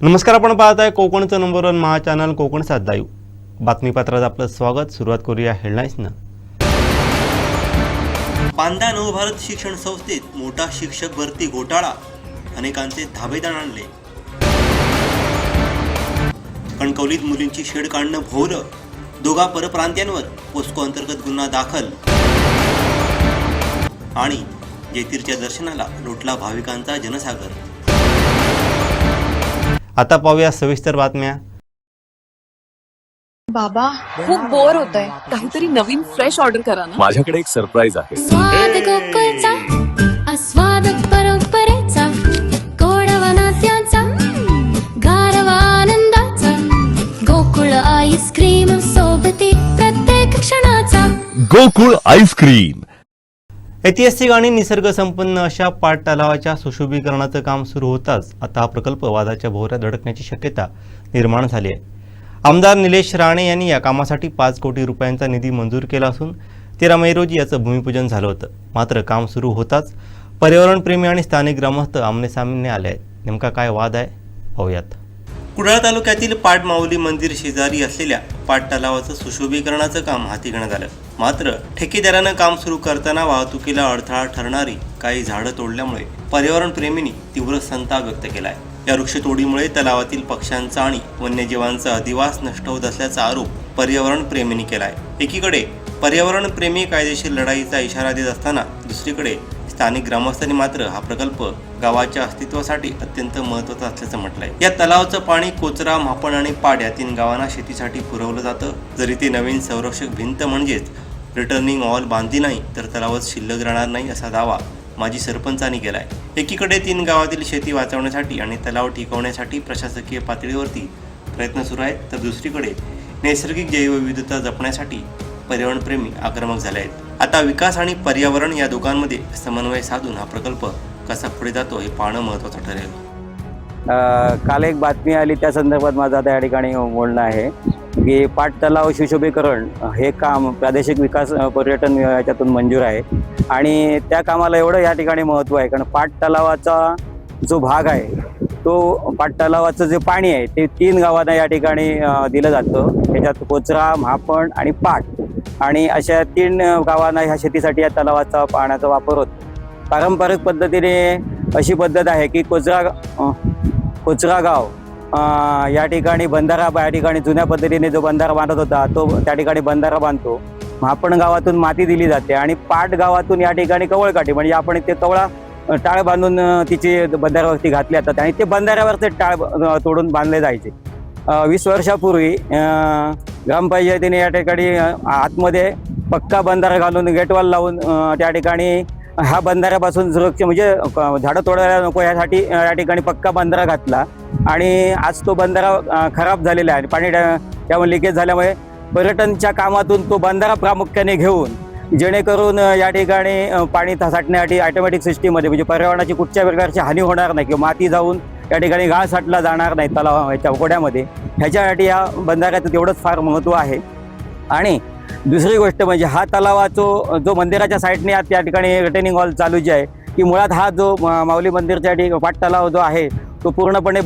नमस्कार, आपण पाहताय कोकणचं नंबर 1 महा चॅनल कोकण 7 लाईव्ह. बातमीपत्रात आपलं स्वागत. सुरुवात करूया हेडलाईन्सनं. पांदा नवभारत शिक्षण संस्थेत मोठा शिक्षक भरती घोटाळा, अनेकांचे धाबेदार आणले. कणकवलीत मुलींची छेड काढणं भोवलं, दोघा परप्रांतीयांवर पोस्को अंतर्गत गुन्हा दाखल. आणि जेतीरच्या दर्शनाला लुटला भाविकांचा जनसागर. आता पाहूया सविस्तर बातम्या. बाबा खूप बोर होतंय, काहीतरी नवीन फ्रेश ऑर्डर करा ना. माझ्याकडे एक सरप्राईज आहे. स्वाद गोकुळचा, आस्वाद परंपरेचा, गोडवा नात्याचा, गारवा आनंदाचा, गोकुळ आईस्क्रीम सोबती प्रत्येक क्षणाचा. गोकुळ आईस्क्रीम. ऐतिहासिक आणि निसर्गसंपन्न अशा पाट तलावाच्या सुशोभीकरणाचं काम सुरू होताच आता हा प्रकल्प वादाच्या भोवऱ्यात धडकण्याची शक्यता निर्माण झाली आहे. आमदार निलेश राणे यांनी या कामासाठी 5 कोटी रुपयांचा निधी मंजूर केला असून 13 मे रोजी याचं भूमिपूजन झालं होतं. मात्र काम सुरू होताच पर्यावरणप्रेमी आणि स्थानिक ग्रामस्थ आमनेसामने आले आहेत. नेमका काय वाद आहे पाहूयात. कुडाळ तालुक्यातील पाट माऊली मंदिर शेजारी असलेल्या पाट तलावाचं सुशोभीकरणाचं काम हाती घेण्यात आलं. मात्र ठेकेदारानं काम सुरू करताना वाहतुकीला अडथळा ठरणारी काही झाडं तोडल्यामुळे पर्यावरणप्रेमींनी तीव्र संताप व्यक्त केलाय. या वृक्षतोडीमुळे तलावातील पक्ष्यांचा आणि वन्यजीवांचा अधिवास नष्ट होत असल्याचा आरोप पर्यावरणप्रेमींनी केलाय. एकीकडे पर्यावरणप्रेमी कायदेशीर लढाईचा इशारा देत असताना दुसरीकडे स्थानिक ग्रामस्थांनी मात्र हा प्रकल्प गावाच्या अस्तित्वासाठी अत्यंत महत्त्वाचा असल्याचं म्हटलंय. या तलावाचं पाणी कोचरा, म्हापण आणि पाट या 3 गावांना शेतीसाठी पुरवलं जातं. जरी ते नवीन संरक्षक भिंत म्हणजेच रिटर्निंग वॉल बांधली नाही तर तलावात शिल्लक राहणार नाही असा दावा माजी सरपंचांनी केलाय. एकीकडे 3 गावातील शेती वाचवण्यासाठी आणि तलाव टिकवण्यासाठी प्रशासकीय पातळीवरती प्रयत्न सुरू आहेत, तर दुसरीकडे नैसर्गिक जैवविविधता जपण्यासाठी पर्यावरणप्रेमी आक्रमक झाले आहेत. आता विकास आणि पर्यावरण या दोघांमध्ये समन्वय साधून हा प्रकल्प कसा पुढे जातो हे पाहणं महत्त्वाचं ठरेल. काल एक बातमी आली, त्या संदर्भात माझं आता या ठिकाणी बोलणं आहे की पाट तलाव सुशोभीकरण हे काम प्रादेशिक विकास पर्यटन याच्यातून मंजूर आहे. आणि त्या कामाला एवढं या ठिकाणी महत्त्व आहे कारण पाट तलावाचा जो भाग आहे तो पाट तलावाचं जे पाणी आहे ते 3 गावांना या ठिकाणी दिलं जातं. त्याच्यात कोचरा, म्हापण आणि पाट, आणि अशा 3 गावांना ह्या शेतीसाठी या तलावाचा पाण्याचा वापर होतो. पारंपरिक पद्धतीने अशी पद्धत आहे की कोचरा गाव या ठिकाणी बंधारा, या ठिकाणी जुन्या पद्धतीने जो बंधारा बांधत होता तो त्या ठिकाणी बंधारा बांधतो. म्हापण गावातून माती दिली जाते आणि पाट गावातून या ठिकाणी कवळकाठी म्हणजे आपण ते कवळा टाळ बांधून तिची बंधाऱ्यावरती घातले जातात आणि ते बंधाऱ्यावरचे टाळ तोडून बांधले जायचे. 20 वर्षापूर्वी ग्रामपंचायतीने या ठिकाणी आतमध्ये पक्का बंधारा घालून गेटवाल लावून त्या ठिकाणी ह्या बंधाऱ्यापासून सुरक्षा म्हणजे झाडं तोडायला नको यासाठी या ठिकाणी पक्का बंधारा घातला. आणि आज तो बंधारा खराब झालेला आहे. पाणी त्यामुळे लिकेज झाल्यामुळे पर्यटनच्या कामातून तो बंधारा प्रामुख्याने घेऊन जेणेकरून या ठिकाणी पाणी साठण्यासाठी ऑटोमॅटिक सिस्टीममध्ये म्हणजे पर्यावरणाची कुठच्या प्रकारची हानी होणार नाही किंवा माती जाऊन या ठिकाणी गाळ साठला जाणार नाही तलाव याच्या ओढ्यामध्ये, ह्याच्यासाठी या बंधाऱ्याचं तेवढंच फार महत्त्व आहे. आणि दुसरी गोष्ट म्हणजे हा तलावाचा जो मंदिराच्या साईडने त्या ठिकाणी रिटेनिंग वॉल चालू जे आहे की मुळात हा जो माऊली मंदिरच्या पाट तलाव जो आहे तो पूर्णपणे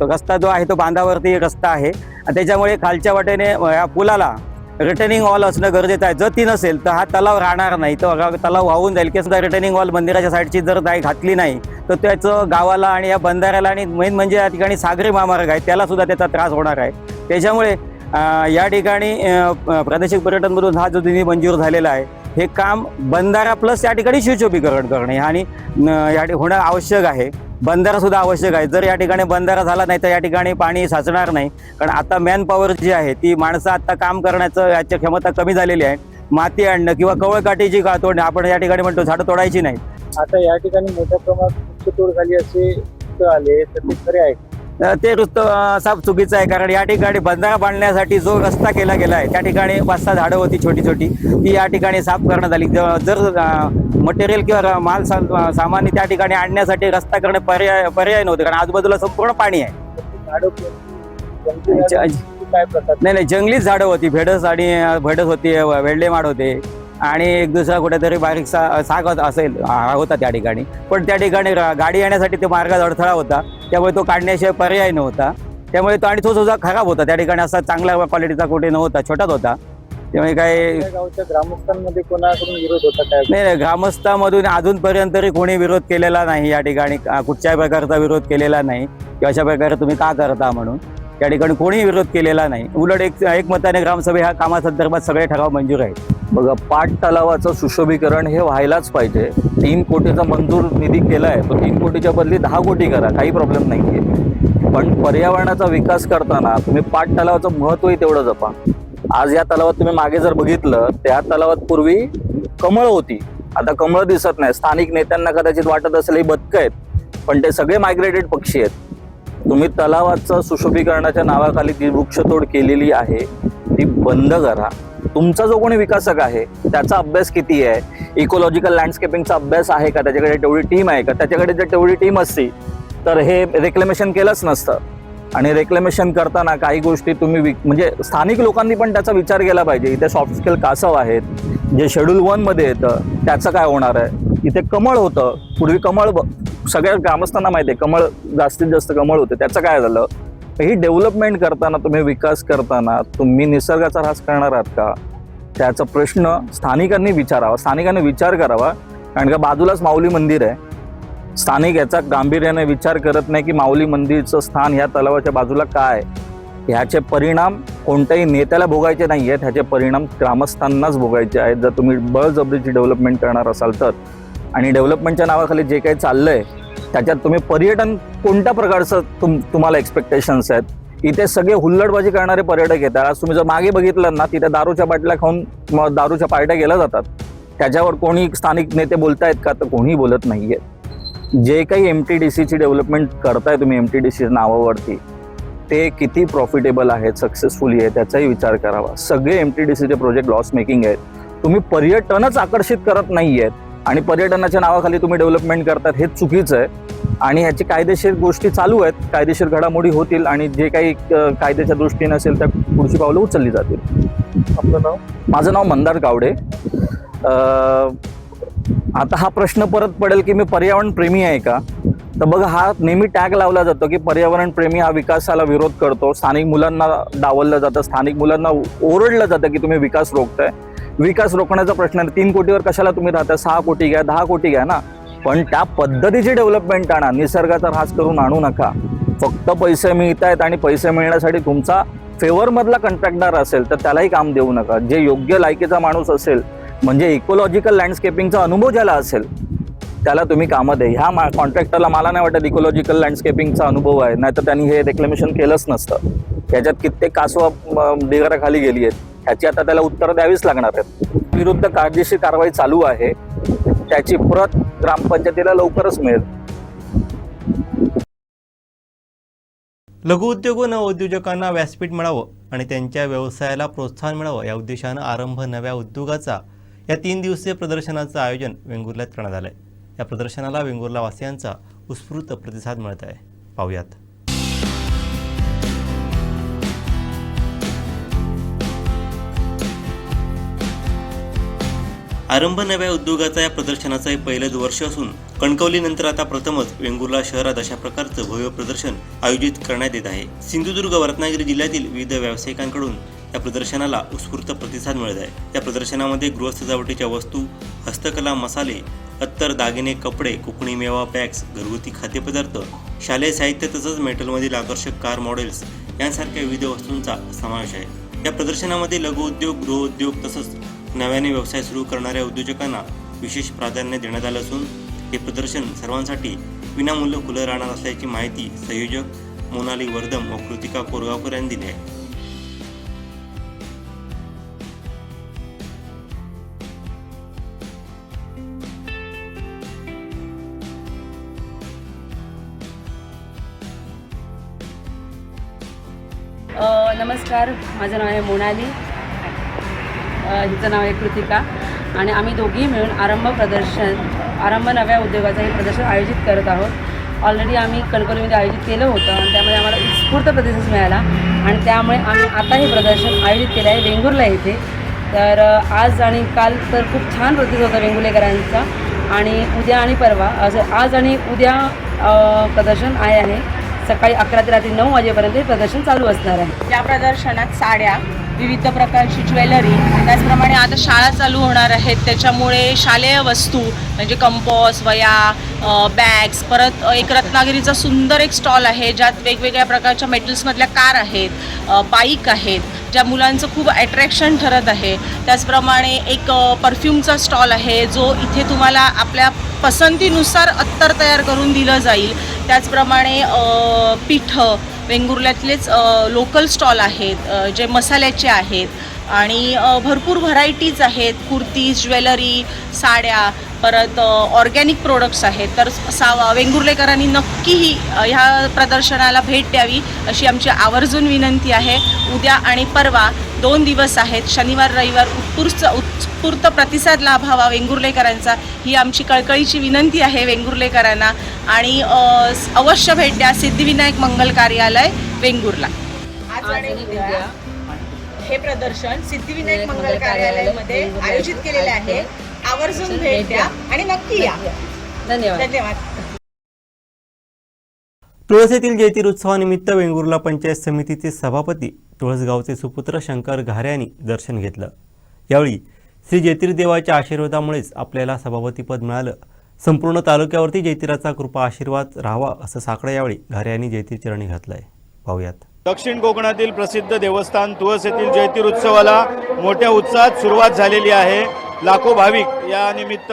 रस्ता जो आहे तो बांधावरती रस्ता आहे. त्याच्यामुळे खालच्या वाटेने या पुलाला रिटर्निंग वॉल असणं गरजेचं आहे. जर ती नसेल तर हा तलाव राहणार नाही, तर तलाव वाहून जाईल. की सुद्धा रिटर्निंग वॉल मंदिराच्या साईडची जर घातली नाही तर त्याचं गावाला आणि या बंधाऱ्याला आणि मेन म्हणजे या ठिकाणी सागरी महामार्ग आहे त्याला सुद्धा त्याचा त्रास होणार आहे. त्याच्यामुळे या ठिकाणी प्रादेशिक पर्यटनमधून हा जो निधी मंजूर झालेला आहे हे काम बंधारा प्लस या ठिकाणी सुशोभीकरण करणे आणि या होणं आवश्यक आहे. बंधारा सुद्धा आवश्यक आहे. जर या ठिकाणी बंधारा झाला नाही तर या ठिकाणी पाणी साचणार नाही. कारण आता मॅन पॉवर जी आहे ती माणसं आता काम करण्याचं याची क्षमता कमी झालेली आहे. माती आणणं किंवा कवळकाठीची तोडणे, आपण या ठिकाणी म्हणतो झाडं तोडायची नाही. आता या ठिकाणी मोठ्या प्रमाणात वृक्षतोड झाली असे आले तर ते खरे आहे. ते साफ चुकीचं आहे. कारण या ठिकाणी बंधारा बांधण्यासाठी जो रस्ता केला गेला आहे त्या ठिकाणी 5-6 झाडं होती छोटी छोटी, ती या ठिकाणी साफ करण्यात आली. जर मटेरियल किंवा माल सामान्य त्या ठिकाणी आणण्यासाठी रस्ता करणे पर्याय नव्हते कारण आजूबाजूला संपूर्ण पाणी आहे. काय प्रकार? नाही, जंगलीच झाडं होती. भेडस होती, वेल्डेमाड होते. आणि एक दुसरा कुठेतरी बारीकसा साग असेल होता त्या ठिकाणी, पण त्या ठिकाणी गाडी येण्यासाठी ते मार्गात अडथळा होता, त्यामुळे तो काढण्याशिवाय पर्याय नव्हता. त्यामुळे तो आणि तो सुद्धा खराब होता. त्या ठिकाणी असा चांगल्या क्वालिटीचा कुठे नव्हता, छोटाच होता. त्यामुळे काय त्या गावच्या ग्रामस्थांमध्ये कोणाकडून विरोध होता काय? नाही, ग्रामस्थांमधून अजूनपर्यंत तरी कोणी विरोध केलेला नाही या ठिकाणी. कुठच्याही प्रकारचा विरोध केलेला नाही की अशा प्रकारे तुम्ही का करता म्हणून. या ठिकाणी कोणीही विरोध केलेला नाही. उलट एकमताने ग्रामसभे ह्या कामासंदर्भात सगळे ठराव मंजूर आहेत. बघा, पाट तलावाचं सुशोभीकरण हे व्हायलाच पाहिजे. 3 कोटीचा मंजूर निधी केलाय, तो 3 कोटीच्या बदली 10 कोटी करा, काही प्रॉब्लेम नाहीये. पण पर्यावरणाचा विकास करताना तुम्ही पाट तलावाचं महत्त्वही तेवढं जपा. आज या तलावात तुम्ही मागे जर बघितलं, त्या तलावात पूर्वी कमळ होती, आता कमळ दिसत नाही. स्थानिक नेत्यांना कदाचित वाटत असेल ही बदकं आहेत, पण ते सगळे मायग्रेटेड पक्षी आहेत. तुम्ही तलावाचं सुशोभीकरणाच्या नावाखाली जी वृक्षतोड केलेली आहे ती बंद करा. तुमचा जो कोणी विकासक आहे त्याचा अभ्यास किती आहे, इकोलॉजिकल लँडस्केपिंगचा अभ्यास आहे का, त्याच्याकडे तेवढी टीम आहे का? त्याच्याकडे जर तेवढी टीम असती तर हे रेक्लेमेशन केलंच नसतं. आणि रेक्लेमेशन करताना काही गोष्टी तुम्ही म्हणजे स्थानिक लोकांनी पण त्याचा विचार केला पाहिजे. इथे सॉफ्ट स्केल कासव आहेत, जे शेड्यूल 1 मध्ये येतं, त्याचं काय होणार आहे? इथे कमळ होतं, पूर्वी कमळ सगळ्या ग्रामस्थांना माहिती आहे, कमळ जास्तीत जास्त कमळ होते, त्याचं काय झालं? ही डेव्हलपमेंट करताना, तुम्ही विकास करताना तुम्ही निसर्गाचा ऱ्हास करणार आहात का? त्याचा प्रश्न स्थानिकांनी विचारावा, स्थानिकांनी विचार करावा. कारण का बाजूलाच माऊली मंदिर आहे. स्थानिक याचा गांभीर्याने विचार करत नाही की माऊली मंदिरचं स्थान ह्या तलावाच्या बाजूला काय. ह्याचे परिणाम कोणत्याही नेत्याला भोगायचे नाही आहेत, ह्याचे परिणाम ग्रामस्थांनाच भोगायचे आहेत जर तुम्ही बळजबरीची डेव्हलपमेंट करणार असाल तर. आणि डेव्हलपमेंटच्या नावाखाली जे काही चाललंय त्याच्यात तुम्ही पर्यटन कोणत्या प्रकारचं तुम्हाला एक्सपेक्टेशन्स आहेत? इथे सगळे हुल्लडबाजी करणारे पर्यटक येतात. आज तुम्ही जर मागे बघितलं ना, तिथे दारूच्या बाटल्या खाऊन दारूच्या पार्ट्या केल्या जातात. त्याच्यावर कोणी स्थानिक नेते बोलतायत का? तर कोणी बोलत नाहीये. जे काही MTDCची डेव्हलपमेंट करताय तुम्ही MTDC नावावरती, ते किती प्रॉफिटेबल आहेत, सक्सेसफुली आहे, त्याचाही विचार करावा. सगळे MTDCचे प्रोजेक्ट लॉस मेकिंग आहेत. तुम्ही पर्यटनच आकर्षित करत नाही आहेत आणि पर्यटनाच्या नावाखाली तुम्ही डेव्हलपमेंट करतात, हे चुकीचं आहे. आणि ह्याची कायदेशीर गोष्टी चालू आहेत, कायदेशीर घडामोडी होतील आणि जे काही कायद्याच्या दृष्टीने असेल त्या पुढची पावलं उचलली जातील. आपलं नाव? माझं नाव मंदार गावडे. आता हा प्रश्न परत पडेल की मी पर्यावरण प्रेमी आहे का? तर बघा, हा नेहमी टॅग लावला जातो की पर्यावरण प्रेमी हा विकासाला विरोध करतो. स्थानिक मुलांना डावललं जातं, स्थानिक मुलांना ओरडलं जातं की तुम्ही विकास रोखताय. विकास रोखण्याचा प्रश्न आहे. 3 कोटीवर कशाला तुम्ही राहता? 6 कोटी घ्या, 10 कोटी घ्या ना, पण त्या पद्धतीची डेव्हलपमेंट आणा. निसर्गाचा ऱ्हास करून आणू नका. फक्त पैसे मिळत आहेत आणि पैसे मिळण्यासाठी तुमचा फेवरमधला कॉन्ट्रॅक्टदार असेल तर त्यालाही काम देऊ नका. जे योग्य लायकीचा माणूस असेल, म्हणजे इकोलॉजिकल लँडस्केपिंगचा अनुभव ज्याला असेल, त्याला तुम्ही कामं द्या. ह्या कॉन्ट्रॅक्टरला मला नाही वाटत इकोलॉजिकल लँडस्केपिंगचा अनुभव आहे, नाही तर त्यांनी हे रेक्लेमेशन केलंच नसतं. याच्यात कित्येक कासवा ढिगाराखाली गेली आहेत, ह्याची आता त्याला उत्तरं द्यावीच लागणार आहेत. विरुद्ध कायदेशीर कारवाई चालू आहे, त्याची प्रत ग्रामपंचायतीला लवकरच मिळेल. लघुउद्योग व नवउद्योजकांना व्यासपीठ मिळावं आणि त्यांच्या व्यवसायाला प्रोत्साहन मिळावं या उद्देशानं आरंभ नव्या उद्योगाचा या 3 दिवसीय प्रदर्शनाचं आयोजन वेंगुर्ल्यात करण्यात आलं आहे. या प्रदर्शनाला वेंगुर्ला वासियांचा उत्स्फूर्त प्रतिसाद मिळत आहे. पाहूयात. आरंभ नव्या उद्योगाचा या प्रदर्शनाचं हे पहिलंच वर्ष असून कणकवलीनंतर आता प्रथमच वेंगुर्ला शहरात अशा प्रकारचं भव्य प्रदर्शन आयोजित करण्यात येत आहे. सिंधुदुर्ग व रत्नागिरी जिल्ह्यातील विविध व्यावसायिकांकडून या प्रदर्शनाला उत्स्फूर्त प्रतिसाद मिळत आहे. या प्रदर्शनामध्ये गृहसजावटीच्या वस्तू, हस्तकला, मसाले, अत्तर, दागिने, कपडे, कोकणी मेवा पॅक्स, घरगुती खाद्यपदार्थ, शालेय साहित्य तसंच मेटलमधील आकर्षक कार मॉडेल्स यांसारख्या विविध वस्तूंचा समावेश आहे. या प्रदर्शनामध्ये लघुउद्योग, गृहउद्योग तसंच नव्याने व्यवसाय सुरू करणाऱ्या उद्योजकांना विशेष प्राधान्य देण्यात आलं असून हे प्रदर्शन सर्वांसाठी विनामूल्य खुलं राहणार असल्याची माहिती संयोजक मोनाली वर्धम व कृतिका कोरगावकर यांनी दिली आहे. नमस्कार, माझं नाव आहे मोनाली, हिचं नाव आहे कृतिका आणि आम्ही दोघी मिळून आरंभ नव्या उद्योगाचं हे प्रदर्शन आयोजित करत आहोत. ऑलरेडी आम्ही कणकवलीमध्ये आयोजित केलं होतं आणि त्यामध्ये आम्हाला उत्स्फूर्त प्रतिसाद मिळाला आणि त्यामुळे आम्ही आता हे प्रदर्शन आयोजित केलं आहे वेंगुर्ला येथे. तर आज आणि काल तर खूप छान प्रतिसाद होता वेंगुर्लेकरांचा आणि उद्या आणि परवा आज आणि उद्या प्रदर्शन आहे सकाळी 11 ते रात्री 9 वाजेपर्यंत हे प्रदर्शन चालू असणार आहे. या प्रदर्शनात साड्या, विविध प्रकारची ज्वेलरी, त्याचप्रमाणे आता शाळा चालू होणार आहेत त्याच्यामुळे शालेय वस्तू म्हणजे कंपॉस, वया, बॅग्स, परत एक रत्नागिरीचा सुंदर एक स्टॉल आहे ज्यात वेगवेगळ्या प्रकारच्या मेटल्समधल्या कार आहेत, बाईक आहेत, ज्या मुलांचं खूप अट्रॅक्शन ठरत आहे. त्याचप्रमाणे एक परफ्यूमचा स्टॉल आहे जो इथे तुम्हाला आपल्या पसंतीनुसार अत्तर तयार करून दिलं जाईल. त्याचप्रमाणे पीठं, वेंगुर्ल्यातलेच लोकल स्टॉल आहेत जे मसाल्याचे आहेत आणि भरपूर व्हरायटीज आहेत, कुर्तीज, ज्वेलरी, साड्या, परत ऑर्गॅनिक प्रोडक्ट्स आहेत. तर वेंगुर्लेकरांनी नक्कीही ह्या प्रदर्शनाला भेट द्यावी अशी आमची आवर्जून विनंती आहे. उद्या आणि परवा 2 दिवस आहेत, शनिवार रविवार उत्स्फूर्त प्रतिसाद लाभावा वेंगुर्लेकरांचा ही आमची कळकळीची विनंती आहे वेंगुर्लेकरांना. आणि अवश्य भेट द्या सिद्धिविनायक मंगल कार्यालय वेंगुर्ला. आज आणि उद्या हे प्रदर्शन सिद्धिविनायक मंगल कार्यालयामध्ये आयोजित केलेले आहे. आवर्जून भेट द्या आणि नक्की या. धन्यवाद. धन्यवाद. तुळस येथील जैतिर उत्सवानिमित्त वेंगुर्ला पंचायत समितीचे सभापती तुळसगावचे सुपुत्र शंकर घारे यांनी दर्शन घेतलं. यावेळी श्री जैतिर देवाच्या आशीर्वादामुळेच आपल्याला सभापतीपद मिळालं. संपूर्ण तालुक्यावरती जैतिराचा कृपा आशीर्वाद राहावा असं साकडं यावेळी घारे यांनी जैतिर चरणी घातलंय. पाहूयात. दक्षिण कोकणातील प्रसिद्ध देवस्थान तुळस येथील जैतिर उत्सवाला मोठ्या उत्साहात सुरुवात झालेली आहे. लाखो भाविक या निमित्त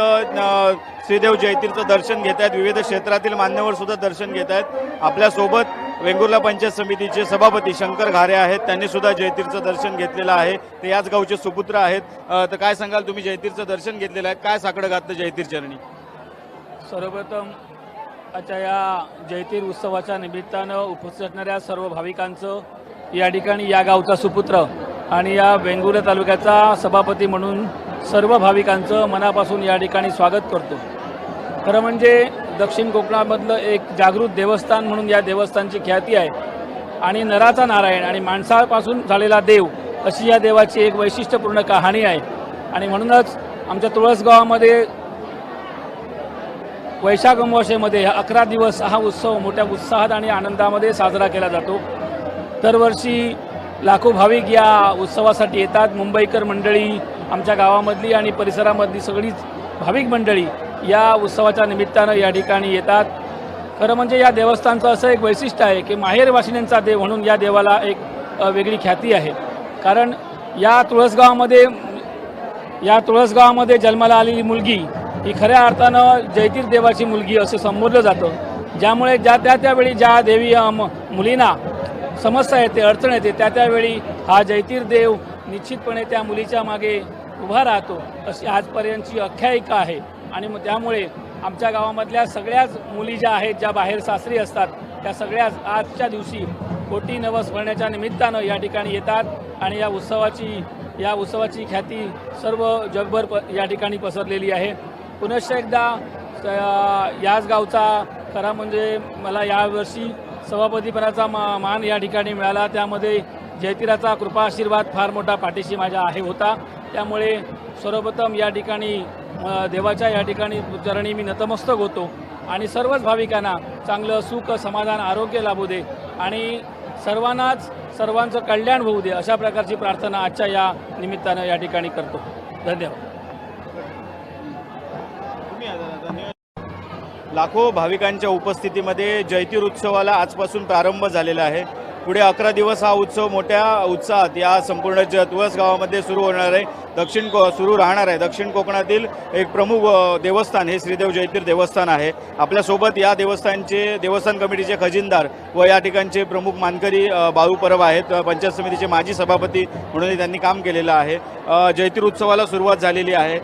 श्रीदेव जैतीरचं दर्शन घेत आहेत. विविध क्षेत्रातील मान्यवर सुद्धा दर्शन घेत आहेत. आपल्यासोबत वेंगुर्ला पंचायत समितीचे सभापती शंकर घारे आहेत. त्यांनी सुद्धा जैतीरचं दर्शन घेतलेलं आहे. ते याच गावचे सुपुत्र आहेत. तर काय सांगाल, तुम्ही जैतीरचं दर्शन घेतलेलं आहे, काय साकडं घातलं जैतीर चरणी? सर्वप्रथम आजच्या या जैतिर उत्सवाच्या निमित्तानं उपस्थित असणाऱ्या सर्व भाविकांचं या ठिकाणी या गावचा सुपुत्र आणि या वेंगुर्ला तालुक्याचा सभापती म्हणून सर्व भाविकांचं मनापासून या ठिकाणी स्वागत करतो. खरं म्हणजे दक्षिण कोकणामधलं एक जागृत देवस्थान म्हणून या देवस्थानची ख्याती आहे आणि नराचा नारायण आणि माणसापासून झालेला देव अशी या देवाची एक वैशिष्ट्यपूर्ण कहाणी आहे. आणि म्हणूनच आमच्या तुळस गावामध्ये वैशाख अमावस्येमध्ये 11 दिवस हा उत्सव मोठ्या उत्साहात आणि आनंदामध्ये साजरा केला जातो. दरवर्षी लाखो भाविक या उत्सवासाठी येतात. मुंबईकर मंडळी, आमच्या गावामधली आणि परिसरामधली सगळीच भाविक मंडळी या उत्सवाच्या निमित्तानं या ठिकाणी येतात. खरं म्हणजे या देवस्थानचं असं एक वैशिष्ट्य आहे की माहेर वाशिनींचा देव म्हणून या देवाला एक वेगळी ख्याती आहे. कारण या तुळसगावामध्ये जन्माला आलेली मुलगी ही खऱ्या अर्थानं जैतिर देवाची मुलगी असं संबोधलं जातं. ज्यामुळे त्यावेळी ज्या देवी मुलींना समस्या येते, अडचण येते, त्यावेळी हा जैतिर देव निश्चितपणे त्या मुलीच्या मागे उभा राहतो अशी आजपर्यंतची आख्यायिका आहे. आणि मग त्यामुळे आमच्या गावामधल्या सगळ्याच मुली ज्या आहेत, ज्या बाहेर सासरी असतात, त्या सगळ्याच आजच्या दिवशी कोटी नवस भरण्याच्या निमित्तानं या ठिकाणी येतात. आणि या उत्सवाची ख्याती सर्व जगभर या ठिकाणी पसरलेली आहे. पुनश्च एकदा याच गावचा खरा म्हणजे मला यावर्षी सभापतीपदाचा मान या ठिकाणी मिळाला. त्यामध्ये जैतिराचा कृपा आशीर्वाद फार मोठा पाठीशी माझ्या होता. त्यामुळे सर्वप्रथम या ठिकाणी देवाच्या या ठिकाणी चरणी मी नतमस्तक होतो आणि सर्वच भाविकांना चांगलं सुख, समाधान, आरोग्य लाभू दे आणि सर्वांचं कल्याण होऊ दे अशा प्रकारची प्रार्थना आजच्या या निमित्तानं या ठिकाणी करतो. धन्यवाद. लाखो भाविकांच्या उपस्थितीमध्ये जैतिर उत्सवाला आजपासून प्रारंभ झालेला आहे. पुढे 11 दिवस हा उत्सव मोठ्या उत्साहात या संपूर्ण तुळस गावामध्ये सुरू होणार आहे. सुरू राहणार आहे. दक्षिण कोकणातील एक प्रमुख देवस्थान हे श्रीदेव जैतिर देवस्थान आहे. आपल्यासोबत या देवस्थान कमिटीचे खजिनदार व या ठिकाणचे प्रमुख मानकरी बाळू परब आहेत. पंचायत समितीचे माजी सभापती म्हणून त्यांनी काम केलेलं आहे. जैतिर उत्सवाला सुरुवात झालेली आहे.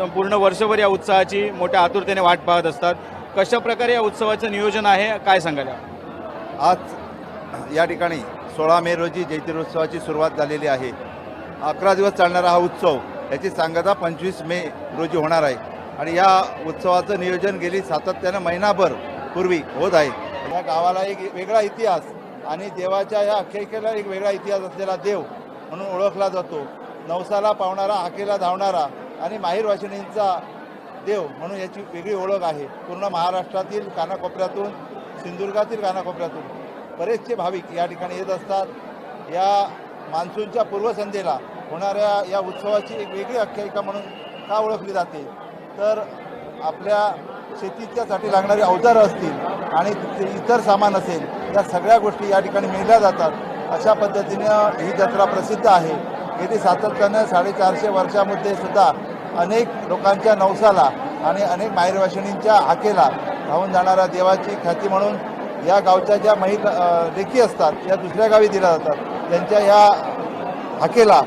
पूर्ण वर्षभर या उत्सवाची मोठ्या आतुरतेने वाट पाहत असतात. कशा प्रकारे या उत्सवाचं नियोजन आहे, काय सांगाल? आज या ठिकाणी 16 मे रोजी जैतिर उत्सवाची सुरुवात झालेली आहे. 11 दिवस चालणारा हा उत्सव याची सांगता 25 मे रोजी होणार आहे आणि या उत्सवाचं नियोजन गेली सातत्यानं महिनाभर पूर्वी होत आहे. या गावाला एक वेगळा इतिहास आणि देवाच्या या आख्यायिकेला एक वेगळा इतिहास असलेला देव म्हणून ओळखला जातो. नवसाला पावणारा, हाकेला धावणारा आणि माहीर वाशिणींचा देव म्हणून याची वेगळी ओळख आहे. पूर्ण महाराष्ट्रातील कानाकोपऱ्यातून, सिंधुदुर्गातील कानाकोपऱ्यातून बरेचसे भाविक या ठिकाणी येत असतात. या मान्सूनच्या पूर्वसंध्येला होणाऱ्या या उत्सवाची एक वेगळी आख्यायिका म्हणून का ओळखली जाते, तर आपल्या शेतीच्यासाठी लागणारी अवजारं असतील आणि इतर सामान असेल, या सगळ्या गोष्टी या ठिकाणी मिळल्या जातात. अशा पद्धतीनं ही जत्रा प्रसिद्ध आहे. गेली सातत्यानं 450 वर्षामध्ये सुद्धा अनेक लोकांच्या नवसाला आणि अनेक माहेरवाशिणींच्या हाकेला धावून जाणाऱ्या देवाची ख्याती म्हणून या गावच्या ज्या लेकी असतात या दुसऱ्या गावी दिल्या जातात. त्यांच्या या हाकेला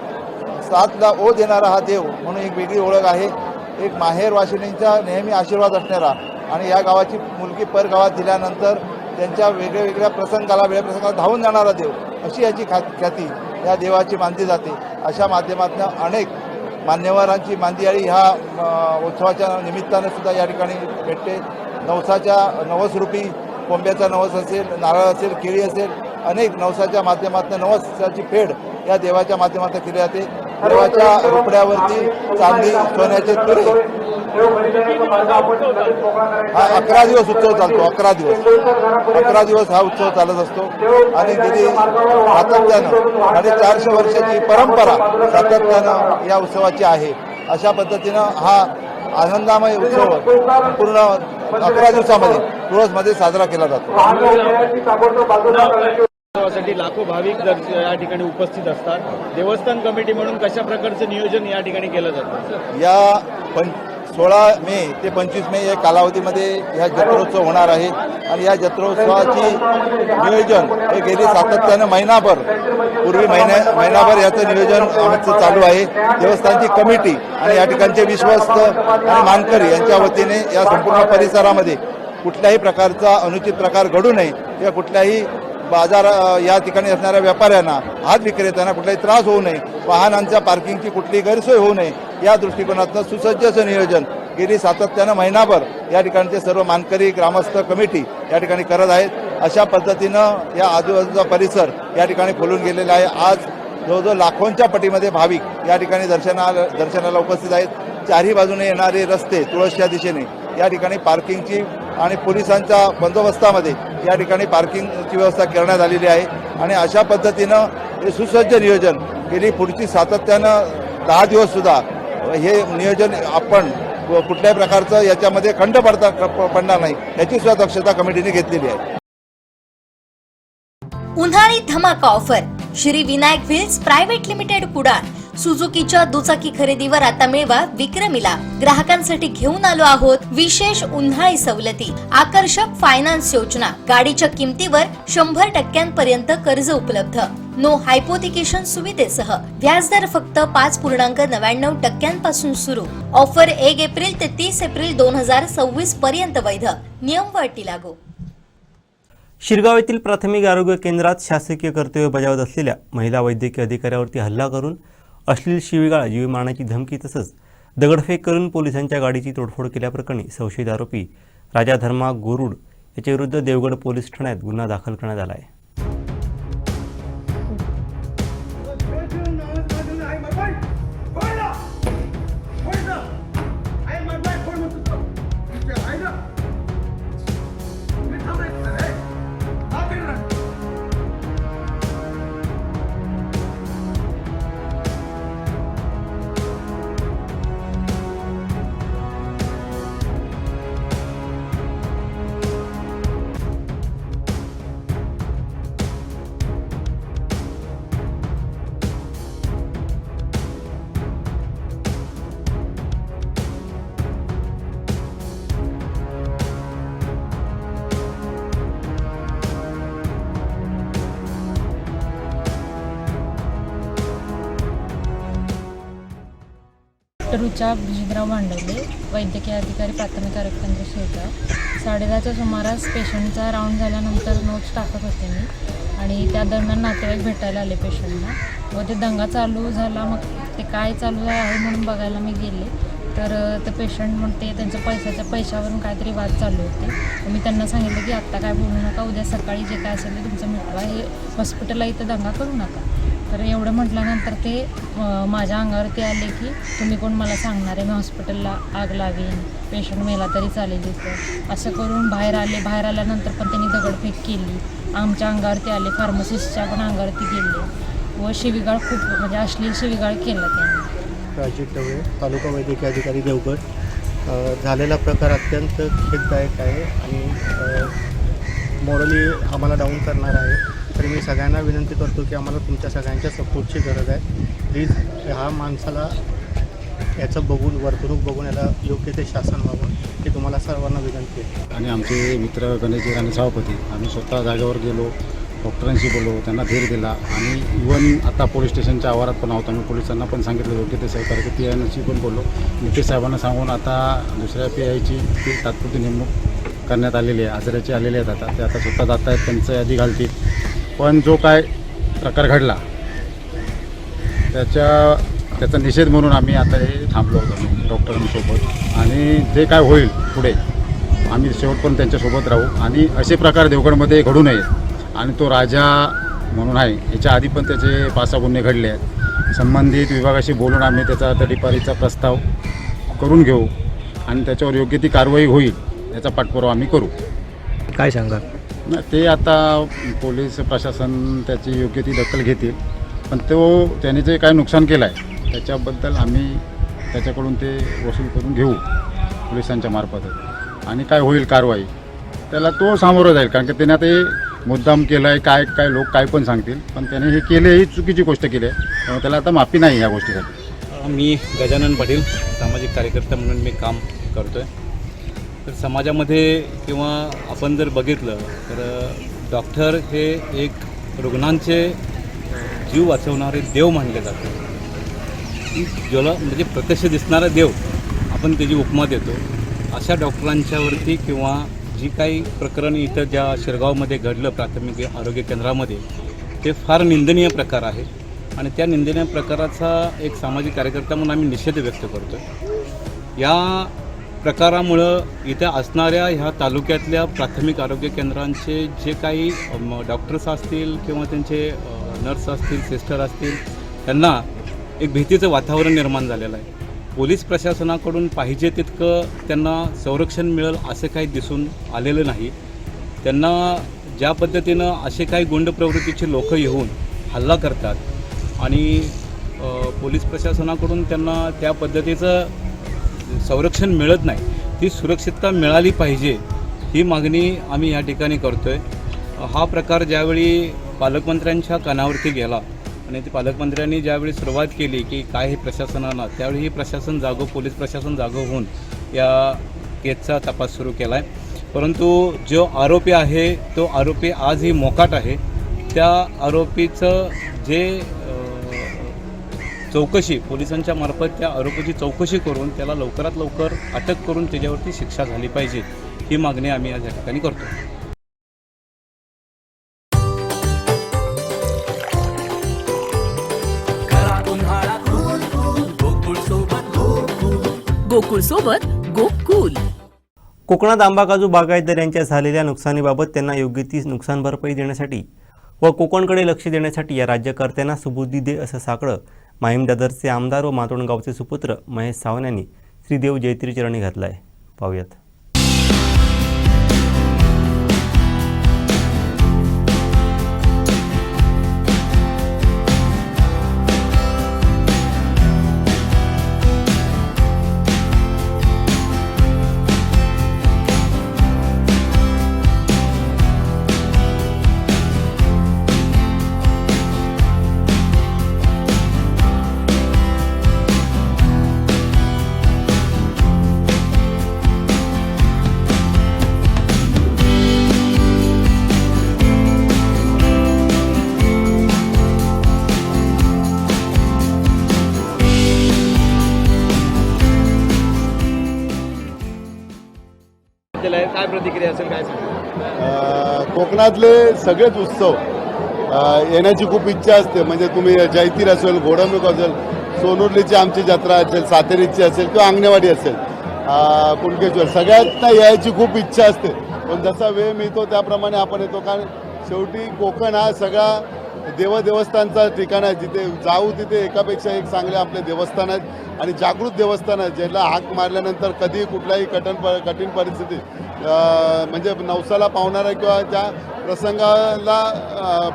साथला ओ देणारा हा देव म्हणून एक वेगळी ओळख आहे. एक माहेरवाशिणींचा नेहमी आशीर्वाद असणारा आणि या गावाची मुलगी परगावात दिल्यानंतर त्यांच्या वेगळ्या प्रसंगाला धावून जाणारा देव, अशी याची ख्याती या देवाची मानली जाते. अशा माध्यमातून अनेक मान्यवरांची मांदियाळी ह्या उत्सवाच्या निमित्तानं सुद्धा या ठिकाणी भेटते. नवसाच्या नवसरूपी कोंब्याचा नवस असेल, नारळ असेल, केळी असेल, अनेक नवसाच्या माध्यमातून नवसाची फेड या देवाच्या माध्यमातून केली जाते. देवाच्या रुपड्यावरती चांदी, सोन्याचे तुरे हा 11 दिवस उत्सव चालतो. 11 दिवस हा उत्सव चालत असतो आणि गेली सातत्यानं 450 वर्षाची परंपरा सातत्यानं या उत्सवाची आहे. अशा पद्धतीनं हा आनंदामय उत्सव पूर्ण 11 दिवसामध्ये तुळसमध्ये साजरा केला जातो. उत्सवासाठी लाखो भाविक या ठिकाणी उपस्थित असतात. देवस्थान कमिटी म्हणून कशा प्रकारचं नियोजन या ठिकाणी केलं जातं? या 16 मे ते 25 मे या कालावधीमध्ये ह्या जत्रोत्सव होणार आहे आणि या जत्रोत्सवाची नियोजन हे गेली सातत्यानं महिनाभर महिनाभर याचं नियोजन आमचं चालू आहे. देवस्थानची कमिटी आणि या ठिकाणचे विश्वस्त आणि मानकरी यांच्या वतीने या संपूर्ण परिसरामध्ये कुठल्याही प्रकारचा अनुचित प्रकार घडू नये किंवा कुठल्याही बाजार या ठिकाणी असणाऱ्या व्यापाऱ्यांना, हात विक्रेत्यांना कुठलाही त्रास होऊ नये, वाहनांच्या पार्किंगची कुठलीही गैरसोय होऊ नये, या दृष्टिकोनातून सुसज्ज असं नियोजन गेली सातत्यानं महिनाभर या ठिकाणचे सर्व मानकरी, ग्रामस्थ, कमिटी या ठिकाणी करत आहेत. अशा पद्धतीनं या आजूबाजूचा परिसर या ठिकाणी फुलून गेलेला आहे. आज जवळजवळ लाखोंच्या पटीमध्ये भाविक या ठिकाणी दर्शनाला उपस्थित आहेत. चारही बाजूने येणारे रस्ते तुळसच्या दिशेने या ठिकाणी पार्किंगची आणि पोलिसांच्या बंदोबस्तामध्ये या ठिकाणी पार्किंगची व्यवस्था करण्यात आलेली आहे आणि अशा पद्धतीनं हे सुसज्ज नियोजन गेली पुढची सातत्यानं 10 दिवससुद्धा हे नियोजन आपण कुठल्याही प्रकारचं याच्यामध्ये खंड पडणार नाही याची सुद्धा दक्षता कमिटीने घेतलेली आहे. उन्हाळी धमाका offer Shri Vinayak wheels private limited Kudal. सुझुकीच्या दुचाकी खरेदीवर आता मिळवा विक्रमीला. ग्राहकांसाठी घेऊन आलो आहोत विशेष उन्हाळी सवलती, आकर्षक फायनान्स योजना, गाडीच्या किमतीवर 100% कर्ज उपलब्ध, नो हायपोथिकेशन सुविधेसह, व्याजदर फक्त 5.99% सुरू. ऑफर 1 एप्रिल ते 30 एप्रिल 2026 पर्यंत वैध. नियम व अटी लागू. शिरगाव येथील प्राथमिक आरोग्य केंद्रात शासकीय कर्तव्य बजावत असलेल्या महिला वैद्यकीय अधिकाऱ्यावरती हल्ला करून अश्लील शिवीगाळ, जीव मारण्याची धमकी तसंच दगडफेक करून पोलिसांच्या गाडीची तोडफोड केल्याप्रकरणी संशयित आरोपी राजा धर्मा गोरुड याच्याविरुद्ध देवगड पोलीस ठाण्यात गुन्हा दाखल करण्यात आला आहे. रुचा भिजितराव भांडवले, वैद्यकीय अधिकारी प्राथमिक आरोग्य केंद्र शिरगाव. 10:30च्या सुमारास पेशंटचा राऊंड झाल्यानंतर नोट्स टाकत होते मी आणि त्या दरम्यान नातेवाईक भेटायला आले पेशंटला व ते दंगा चालू झाला. मग ते काय चालू आहे म्हणून बघायला मी गेले तर ते पेशंट म्हणते त्यांच्या पैशावरून काहीतरी वाद चालू होते. मी त्यांना सांगितलं की आत्ता काय बोलू नका, उद्या सकाळी जे काय असेल ते तुमचं मिटवा, हे हॉस्पिटलला इथं दंगा करू नका. तर एवढं म्हटल्यानंतर ते माझ्या अंगावरती आले की तुम्ही कोण मला सांगणार आहे, मी हॉस्पिटलला आग लावीन, पेशंट मेला तरी चालेल इथं, असं करून बाहेर आले. बाहेर आल्यानंतर पण त्यांनी दगडफेक केली, आमच्या अंगावरती आले, फार्मसिस्टच्या पण अंगावरती गेले व शिवीगाळ खूप म्हणजे अश्लील शिवीगाळ केला त्यांनी. राजीव टवळे, तालुका वैद्यकीय अधिकारी देवगड. झालेला प्रकार अत्यंत खेददायक आहे आणि मॉरली आम्हाला डाऊन करणार आहे. तर मी सगळ्यांना विनंती करतो की आम्हाला तुमच्या सगळ्यांच्या सपोर्टची गरज आहे. प्लीज ह्या माणसाला याचं बघून, वर्तणूक बघून याला योग्य ते शासन व्हावं हे तुम्हाला सर्वांना विनंती आहे. आणि आमचे मित्र गणेशजी राणे सभापती आम्ही स्वतः जागेवर गेलो, डॉक्टरांशी बोललो, त्यांना धीर दिला आणि इवन आता पोलीस स्टेशनच्या आवारात पण आहोत. आम्ही पोलिसांना पण सांगितलं योग्य ते सहकार्य की पी आयशी पण बोललो. नितेश साहेबांना सांगून आता दुसऱ्या पी आयची ती तात्पुरती नेमणूक करण्यात आलेली आहे. आजाराचे आलेले आहेत आता, ते आता स्वतः जात आहेत, त्यांचं यादी घालतील. पण जो काय प्रकार घडला त्याचा निषेध म्हणून आम्ही आता हे थांबलो होतो डॉक्टरांसोबत. आणि जे काय होईल पुढे आम्ही शेवटपर्यंत त्यांच्यासोबत राहू आणि असे प्रकार देवगडमध्ये घडू नयेत. आणि तो राजा म्हणून आहे, याच्या आधी पण त्याचे 5-6 गुन्हे घडले आहेत. संबंधित विभागाशी बोलून आम्ही त्याचा तडीपारीचा प्रस्ताव करून घेऊ आणि त्याच्यावर योग्य ती कारवाई होईल याचा पाठपुरावा आम्ही करू. काय सांगा? ते आता पोलीस प्रशासन त्याची योग्य ती दखल घेतील. पण त्याने जे काय नुकसान केलं आहे त्याच्याबद्दल आम्ही त्याच्याकडून ते वसूल करून घेऊ पोलिसांच्या मार्फत. आणि काय होईल कारवाई त्याला तो सामोरं जाईल, कारण की त्याने आता हे मुद्दाम केलं आहे. काय लोक काय पण सांगतील, पण त्याने हे केले ही चुकीची गोष्ट केली आहे. त्यामुळे त्याला आता माफी नाही या गोष्टीसाठी. मी गजानन पाटील, सामाजिक कार्यकर्ता म्हणून मी काम करतो आहे. तर समाजामध्ये किंवा आपण जर बघितलं तर डॉक्टर हे एक रुग्णांचे जीव वाचवणारे देव मानले जाते. ज्याला म्हणजे प्रत्यक्ष दिसणारा देव आपण त्याची उपमा देतो. अशा डॉक्टरांच्यावरती किंवा जी काही प्रकरण इथं ज्या शिरगावमध्ये घडलं प्राथमिक आरोग्य केंद्रामध्ये, ते फार निंदनीय प्रकार आहे. आणि त्या निंदनीय प्रकाराचा एक सामाजिक कार्यकर्ता म्हणून आम्ही निषेध व्यक्त करतो आहे. या प्रकारामुळं इथं असणाऱ्या ह्या तालुक्यातल्या प्राथमिक आरोग्य केंद्रांचे जे काही डॉक्टर्स असतील किंवा त्यांचे नर्स असतील, सिस्टर असतील, त्यांना एक भीतीचं वातावरण निर्माण झालेलं आहे. पोलीस प्रशासनाकडून पाहिजे तितकं त्यांना संरक्षण मिळेल असं काही दिसून आलेलं नाही. त्यांना ज्या पद्धतीनं असे काही गुंड प्रवृत्तीचे लोक येऊन हल्ला करतात आणि पोलीस प्रशासनाकडून त्यांना त्या पद्धतीचं संरक्षण मिळत नाही, ती सुरक्षितता मिळाली पाहिजे ही मागणी आम्ही या ठिकाणी करतो आहे. हा प्रकार ज्यावेळी पालकमंत्र्यांच्या कानावरती गेला आणि ते पालकमंत्र्यांनी ज्यावेळी सुरुवात केली की काय हे प्रशासनानं, त्यावेळी ही प्रशासन पोलीस प्रशासन जागं होऊन या केसचा तपास सुरू केला आहे. परंतु जो आरोपी आहे तो आरोपी आजही मोकाट आहे. त्या आरोपीचं जे चौकशी पोलिसांच्या मार्फत त्या आरोपीची चौकशी करून त्याला लवकरात लवकर अटक करून त्याच्यावरती शिक्षा झाली पाहिजे ही मागणी आम्ही या ठिकाणी करतो. गोकुळ सोबत गोकुल. कोकणात आंबा काजू बागायतदार यांच्या झालेल्या नुकसानीबाबत त्यांना योग्य ती नुकसान भरपाई देण्यासाठी व कोकणकडे लक्ष देण्यासाठी या राज्यकर्त्यांना सुबुद्धी दे असं साकडं माहीम दादरचे आमदार व मातोंडगावचे सुपुत्र महेश सावंत यांनी श्रीदेव जयतीर चरणी घातला आहे. पाहूयात. काय प्रतिक्रिया असेल, काय सांगा? कोकणातले सगळेच उत्सव येण्याची खूप इच्छा असते. म्हणजे तुम्ही जयतीर असेल, घोडमुख असेल, सोनुर्लीची आमची जत्रा असेल, सातेरीची असेल किंवा अंगणेवाडी असेल, कुणकेश्वर, सगळ्यांना यायची खूप इच्छा असते. पण जसा वेळ मिळतो त्याप्रमाणे आपण येतो. कारण शेवटी कोकण हा सगळा देवस्थानचा ठिकाण आहे, जिथे जाऊ तिथे एकापेक्षा एक चांगले आपले देवस्थान आहेत आणि जागृत देवस्थान आहेत, ज्याला हाक मारल्यानंतर कधी कुठल्याही कठीण परिस्थिती म्हणजे नवसाला पावणारा किंवा त्या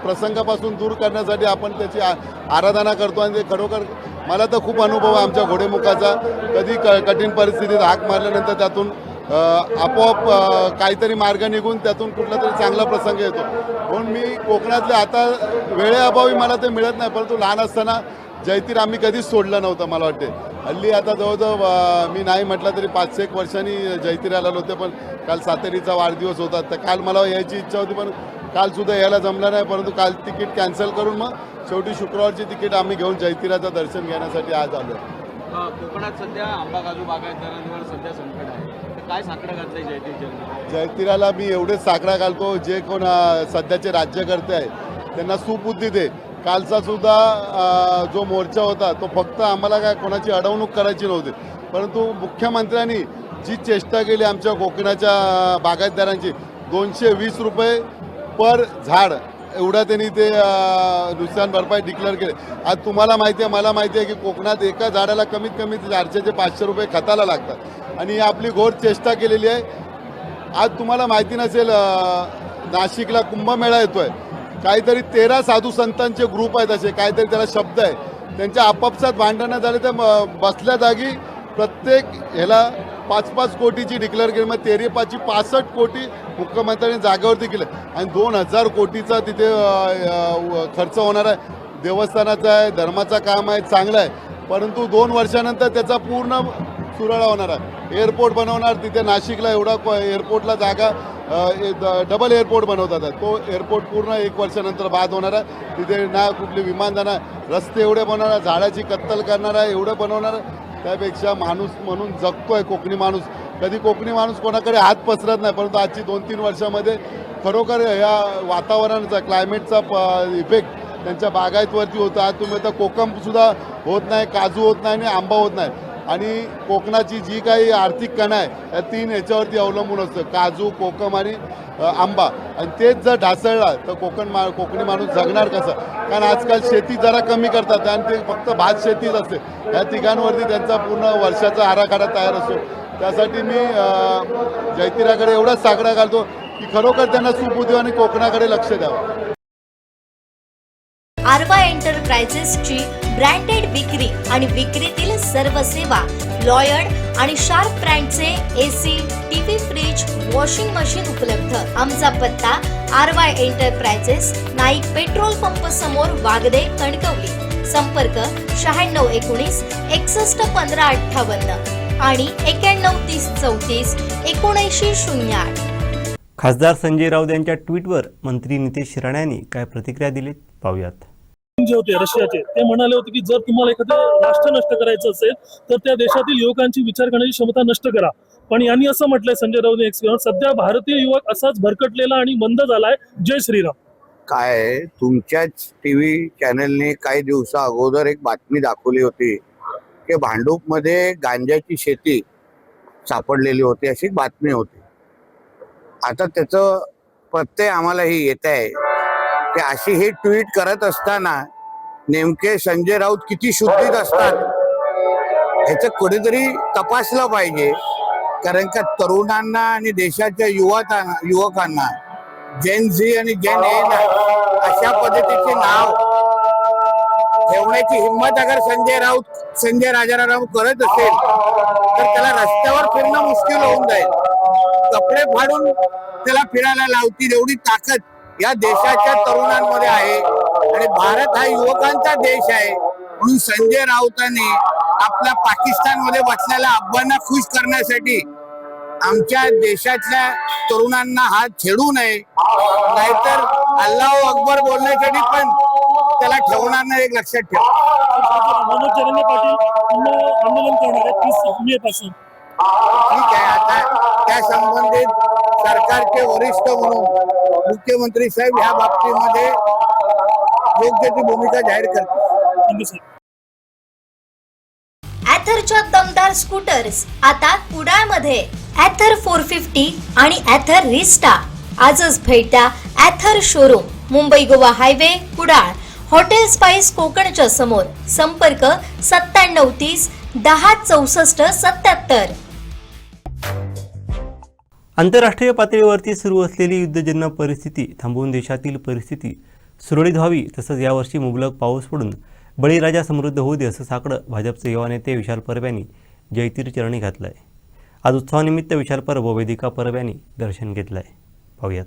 प्रसंगापासून दूर करण्यासाठी आपण त्याची आराधना करतो. आणि ते खरोखर मला तर खूप अनुभव आहे आमच्या घोडेमुखाचा. कधी कठीण परिस्थितीत हाक मारल्यानंतर त्यातून आपोआप काहीतरी मार्ग निघून त्यातून कुठला तरी चांगला प्रसंग येतो. म्हणून मी कोकणातले आता वेळेअभावी मला ते मिळत नाही, परंतु लहान असताना जयतीर आम्ही कधीच सोडलं नव्हतं. मला वाटते हल्ली आता जवळजवळ मी नाही म्हटलं तरी 5-6 वर्षांनी जयतीर आलेलो होते, पण काल सातेरीचा वाढदिवस होता तर काल मला यायची इच्छा होती, पण कालसुद्धा यायला जमलं नाही. परंतु काल तिकीट कॅन्सल करून मग शेवटी शुक्रवारची तिकीट आम्ही घेऊन जयतीराचं दर्शन घेण्यासाठी आज आलो. कोकणात सध्या आंबा काजू बागायतदारांवर सध्या संकट आहे, तर काय साकडं घातलंय जयतीराला मी एवढेच साकडा घालतो, जे कोण सध्याचे राज्यकर्ते आहेत त्यांना सुबुद्धी दे. कालचा सुद्धा जो मोर्चा होता तो फक्त आम्हाला काय कोणाची अडवणूक करायची नव्हती, परंतु मुख्यमंत्र्यांनी जी चेष्टा केली आमच्या कोकणाच्या बागायतदारांची, 220 रुपये पर झाड एवढा त्यांनी ते नुकसान भरपाई डिक्लेअर केले. आज तुम्हाला माहिती आहे, मला माहिती आहे की कोकणात एका झाडाला कमीत कमी 400 ते 500 रुपये खताला लागतात आणि ही आपली घोर चेष्टा केलेली आहे. आज तुम्हाला माहिती नसेल नाशिकला कुंभमेळा येतो आहे, काहीतरी 13 साधू संतांचे ग्रुप आहेत, असे काहीतरी त्याला शब्द आहे, त्यांच्या आपापसात भांडणं झाले तर बसल्या जागी प्रत्येक ह्याला 5-5 कोटीची डिक्लेअर केली. मग 13-5 65 कोटी मुख्यमंत्र्यांनी जागेवरती केलं आणि 2000 कोटीचा तिथे खर्च होणार आहे. देवस्थानाचा आहे, धर्माचा काम आहे, चांगलं आहे, परंतु 2 वर्षानंतर त्याचा पूर्ण सुराळा होणार आहे. एअरपोर्ट बनवणार तिथे नाशिकला, एवढा एअरपोर्टला जागा डबल एअरपोर्ट बनवतात, तो एअरपोर्ट पूर्ण 1 वर्षानंतर बाद होणार आहे. तिथे ना कुठली विमान जाणार, रस्ते एवढे बनवणार, झाडाची कत्तल करणार आहे, एवढं बनवणार. त्यापेक्षा माणूस म्हणून जगतोय कोकणी माणूस, कधी कोकणी माणूस कोणाकडे हात पसरत नाही, परंतु आजची 2-3 वर्षामध्ये खरोखर या वातावरणाचा क्लायमेटचा इफेक्ट त्यांच्या बागायतवरती होता. आज तुम्ही आता कोकमसुद्धा होत नाही, काजू होत नाही आणि आंबा होत नाही. आणि कोकणाची जी काही आर्थिक कणा आहे या 3 याच्यावरती अवलंबून असतं, काजू, कोकम आणि आंबा. आणि तेच जर ढासळला तर कोकणी माणूस जगणार कसं? कारण आजकाल शेती जरा कमी करतात आणि ते फक्त भात शेतीच असते. या ठिकाणवरती त्यांचा पूर्ण वर्षाचा आराखडा तयार असतो. त्यासाठी मी जयतीराकडे एवढाच साकडा घालतो की खरोखर त्यांना सुबुद्धी आणि कोकणाकडे लक्ष द्यावं. आरवा एंटरप्राइजेसची ब्रँडेड विक्री आणि विक्रीतील सर्व सेवा, लॉयड आणि शार्प ब्रँडचे AC, TV, fridge, washing machine उपलब्ध. आमचा पत्ता RY Enterprises, Naik petrol pump समोर, वागदे, कणकवली. संपर्क 9619 61 15 58 आणि 91 30 34 79 08. खासदार संजय राऊत यांच्या ट्विटवर मंत्री नितेश राणे यांनी काय प्रतिक्रिया दिली पाहूयात. जे होते रशियाचे, ते म्हणाले होते की जर तुम्हाला एखादं राष्ट्र नष्ट करायचं असेल तर त्या देशातील युवकांची विचार करण्याची क्षमता नष्ट करा. पण यांनी असं म्हटलंय संजय राऊत एक्सवर, सध्या भारतीय युवक असाच भरकटलेला आणि मंद झालाय. जय श्रीराम. काय तुमच्याच टीव्ही चॅनलने काही दिवसा अगोदर एक बातमी दाखवली होती की भांडूपमध्ये गांजाची शेती सापडलेली होती, अशी बातमी होती. आता त्याचं प्रत्यय आम्हालाही येत आहे की अशी ही ट्विट करत असताना नेमके संजय राऊत किती शुद्धीत असतात ह्याचं कुठेतरी तपासलं पाहिजे. कारण का तरुणांना आणि देशाच्या युवकांना जेन झी आणि जेन ए अशा पद्धतीचे नाव ठेवण्याची हिंमत अगर संजय राजाराम करत असेल तर त्याला रस्त्यावर फिरणं मुश्किल होऊन जाईल. कपडे फाडून त्याला फिरायला लावतील एवढी ताकद या देशाच्या तरुणांमध्ये आहे आणि भारत हा युवकांचा देश आहे. म्हणून संजय राऊतांनी आपल्या पाकिस्तानमध्ये बसलेल्या अब्बांना खुश करण्यासाठी आमच्या देशातल्या तरुणांना हात छेडू नये, नाहीतर अल्लाह अकबर बोलण्यासाठी पण त्याला ठेवणार नाही, एक लक्षात ठेवा. मनोज जरंगे पाटील आंदोलन करणार आहे 30 मे पासून. ठीक आहे, आता त्या संबंधित सरकारचे वरिष्ठ म्हणून मुख्यमंत्री साहेब ह्या बाबतीमध्ये योग्य ती भूमिका जाहीर करतील. ॲथरच्या दमदार स्कूटर्स आता कुडाळमध्ये. ॲथर 450 आणि ॲथर रिस्टा. आजच भेट द्या Ather showroom, Mumbai Goa highway, Kudal. Hotel spice कोकणच्या समोर. संपर्क 9730 10 64 77. आंतरराष्ट्रीय पातळीवरती सुरू असलेली युद्धजन्य परिस्थिती थांबवून देशातील परिस्थिती सुरळीत व्हावी, तसंच यावर्षी मुबलक पाऊस पडून बळीराजा समृद्ध होऊ दे, असं साकडं भाजपचे युवा नेते विशाल परब यांनी जयतीर चरणी घातलं आहे. आज उत्सवानिमित्त विशाल परब व वेदिका परब यांनी दर्शन घेतलं आहे. पाहूयात.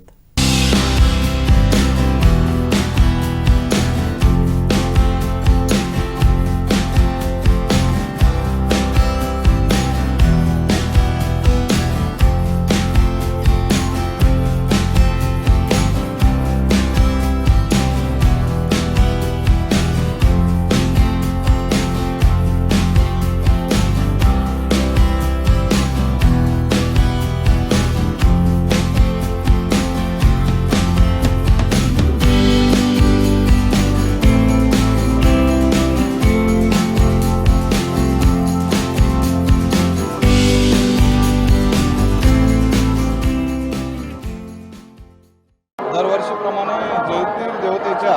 दरवर्षीप्रमाणे जयतीर देवतेच्या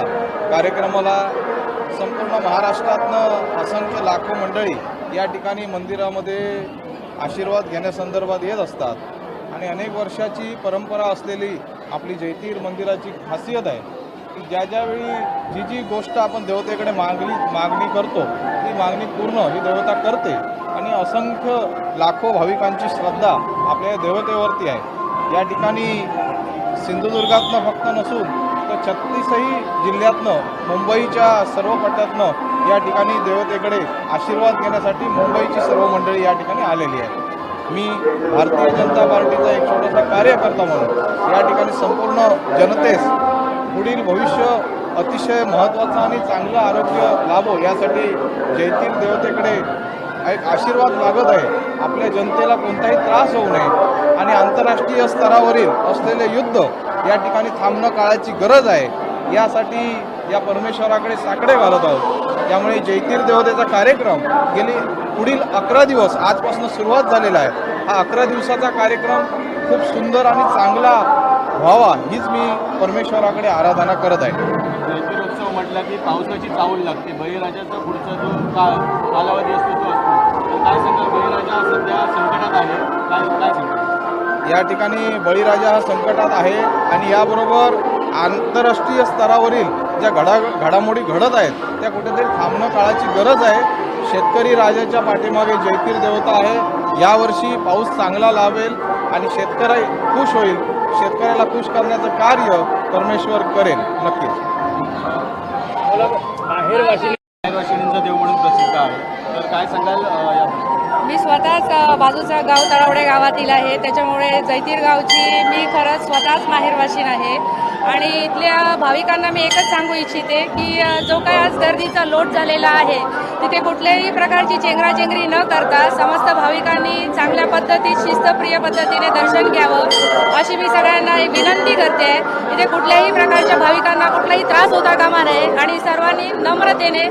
कार्यक्रमाला संपूर्ण महाराष्ट्रातनं असंख्य लाखो मंडळी या ठिकाणी मंदिरामध्ये आशीर्वाद घेण्यासंदर्भात येत असतात. आणि अनेक वर्षाची परंपरा असलेली आपली जयतीर मंदिराची खासियत आहे की ज्यावेळी जी गोष्ट आपण देवतेकडे मागणी करतो ती मागणी पूर्ण ही देवता करते. आणि असंख्य लाखो भाविकांची श्रद्धा आपल्या देवतेवरती आहे. या ठिकाणी सिंधुदुर्गातनं फक्त नसून तर 36ही जिल्ह्यातनं, मुंबईच्या सर्व पट्ट्यातनं या ठिकाणी देवतेकडे आशीर्वाद घेण्यासाठी मुंबईची सर्व मंडळी या ठिकाणी आलेली आहे. मी भारतीय जनता पार्टीचा एक छोटासा कार्यकर्ता म्हणून या ठिकाणी संपूर्ण जनतेस पुढील भविष्य अतिशय महत्त्वाचं आणि चांगलं आरोग्य लाभो यासाठी जयतीर देवतेकडे एक आशीर्वाद मागत आहे. आपल्या जनतेला कोणताही त्रास होऊ नये आणि आंतरराष्ट्रीय स्तरावरील असलेले युद्ध या ठिकाणी थांबणं काळाची गरज आहे. यासाठी या परमेश्वराकडे साकडे घालत आहोत. त्यामुळे जयतीर देवतेचा कार्यक्रम पुढील 11 दिवस आजपासून सुरुवात झालेला आहे. हा 11 दिवसाचा कार्यक्रम खूप सुंदर आणि चांगला व्हावा हीच मी परमेश्वराकडे आराधना करत आहे. जयतीर उत्सव म्हटलं की पावसाची चाहूल लागते. बळीराजाचा पुढचा जो कालावधी असतो तो असतो. तर काय सांगाल, बळीराजा सध्या संकटात आहे, काय सांगाल? या ठिकाणी बळीराजा हा संकटात आहे आणि याबरोबर आंतरराष्ट्रीय स्तरावरील ज्या घडामोडी घडत आहेत त्या कुठेतरी थांबणं काळाची गरज आहे. शेतकरी राजाच्या पाठीमागे जयतीर देवता आहे. यावर्षी पाऊस चांगला लाभेल आणि शेतकरी खुश होईल. शेतकऱ्याला खुश करण्याचं कार्य परमेश्वर करेल नक्कीच. माहेरवाशिणींचा देव म्हणून प्रसिद्ध आहे, तर काय सांगाल याबद्दल? मी स्वतःच बाजूचा गाव तळवडे गावातील आहे. त्याच्यामुळे जयतीर गावची मी खरंच स्वतःच माहेरवाशीण आहे. आणि इथल्या भाविकांना मी एकच सांगू इच्छिते की जो काय आज गर्दीचा लोट झालेला आहे तिथे कुठल्याही प्रकारची चेंगराचेंगरी न करता समस्त भाविकांनी चांगल्या पद्धतीत शिस्तप्रिय पद्धतीने दर्शन घ्यावं अशी मी सगळ्यांना एक विनंती करते. इथे कुठल्याही प्रकारच्या भाविकांना कुठलाही त्रास होता कामा नये आणि सर्वांनी नम्रतेने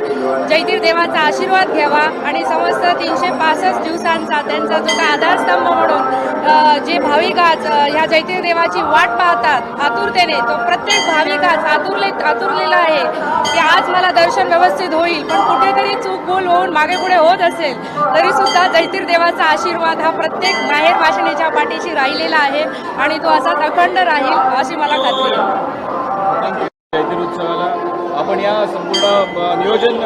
जयतीर देवाचा आशीर्वाद घ्यावा. आणि समस्त 365 दिवसांचा त्यांचा जो काय आधारस्तंभ म्हणून जे भाविक आज ह्या जयतीर देवाची वाट पाहतात आतुरतेने, तो प्रत्येक भाविक आज आतुरलेला आहे की आज मला दर्शन व्यवस्थित होईल. पण कुठेतरी चूक भूल होऊन मागे पुढे होत असेल तरी सुद्धा जयतीर देवाचा आशीर्वाद हा प्रत्येक माहेर वाशिणीच्या पाठीशी राहिलेला आहे आणि तो असाच अखंड राहील अशी मला खात्री आहे. जयतीर उत्सवाला आपण या संपूर्ण नियोजन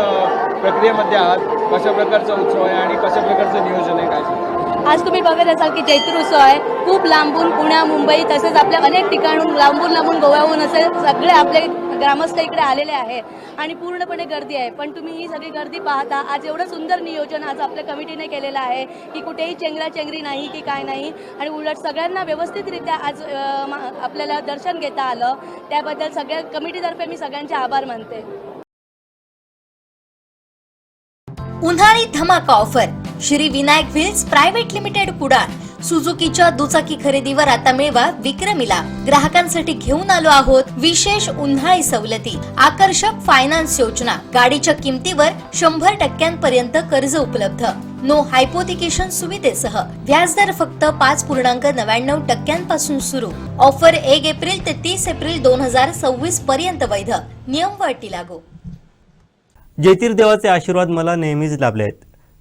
प्रक्रियेमध्ये आहात. कशा प्रकारचा उत्सव आहे आणि कशा प्रकारचं नियोजन आहे, काय सांगता? आज तुम्ही बघत असाल की जयतीर उत्सव आहे. खूप लांबून पुण्या मुंबई तसेच आपल्या अनेक ठिकाणून लांबून गोव्याहून असे सगळे आपले ग्रामस्थ इकडे आलेले आहे आणि पूर्णपणे गर्दी आहे. पण तुम्ही ही सगळी गर्दी पाहता. आज एवढं सुंदर नियोजन आज आपल्या कमिटीने केलेलं आहे की कुठेही चेंगराचेंगरी नाही की काय नाही आणि उलट सगळ्यांना व्यवस्थितरित्या आज आपल्याला दर्शन घेता आलं. त्याबद्दल सगळ्या कमिटीतर्फे मी सगळ्यांचे आभार मानते. उन्हाळी धमाका offer. Shri Vinayak wheels private limited Kudal. सुझुकीच्या दुचाकी खरेदीवर आता मिळवा विक्रमीला. ग्राहकांसाठी घेऊन आलो आहोत विशेष उन्हाळी सवलती, आकर्षक फायनान्स योजना, गाडीच्या किमतीवर 100% कर्ज उपलब्ध, नो हायपोथिकेशन सुविधेसह. व्याजदर फक्त 5.99% सुरू. ऑफर 1 एप्रिल ते 30 एप्रिल 2026 पर्यंत वैध. नियम व अटी लागू. जयतीर देवाचे आशीर्वाद मला नेहमीच लाभले आहेत.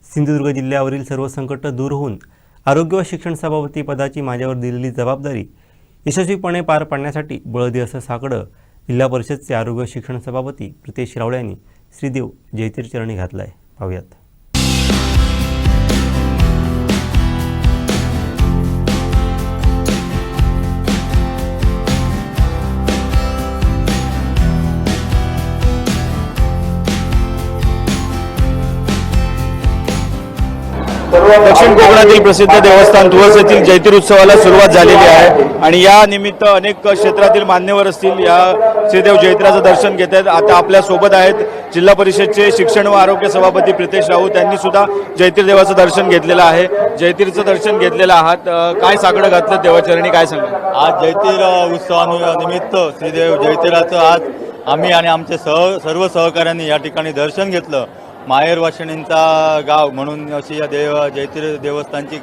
सिंधुदुर्ग जिल्ह्यावरील सर्व संकट दूर होऊन आरोग्य व शिक्षण सभापती पदाची माझ्यावर दिलेली जबाबदारी यशस्वीपणे पार पाडण्यासाठी बळ दे असं साकडं जिल्हा परिषदचे आरोग्य शिक्षण सभापती प्रितेश रावळे यांनी श्रीदेव जयतीर चरणी घातलं आहे. पाहूयात. दक्षिण कोकणातील प्रसिद्ध देवस्थान तुळस येथील जयतीर उत्सवाला सुरुवात झालेली आहे आणि या निमित्त अनेक क्षेत्रातील मान्यवर असतील या श्रीदेव जयतीराचं दर्शन घेत आहेत. आता आपल्या सोबत आहेत जिल्हा परिषदचे शिक्षण व आरोग्य सभापती प्रितेश राऊत. त्यांनी सुद्धा जयतीर देवाचं दर्शन घेतलेलं आहे. जयतीरचं दर्शन घेतलेलं आहात, काय साकडं घातलं देवाचरणी, काय सांगा? आज जयतीर उत्सवानिमित्त श्रीदेव जयतीराचं आज आम्ही आणि आमचे सर्व सहकाऱ्यांनी या ठिकाणी दर्शन घेतलं. माहेर वाशिणींचा गाव म्हणून अशी या जयतीर देवस्थानची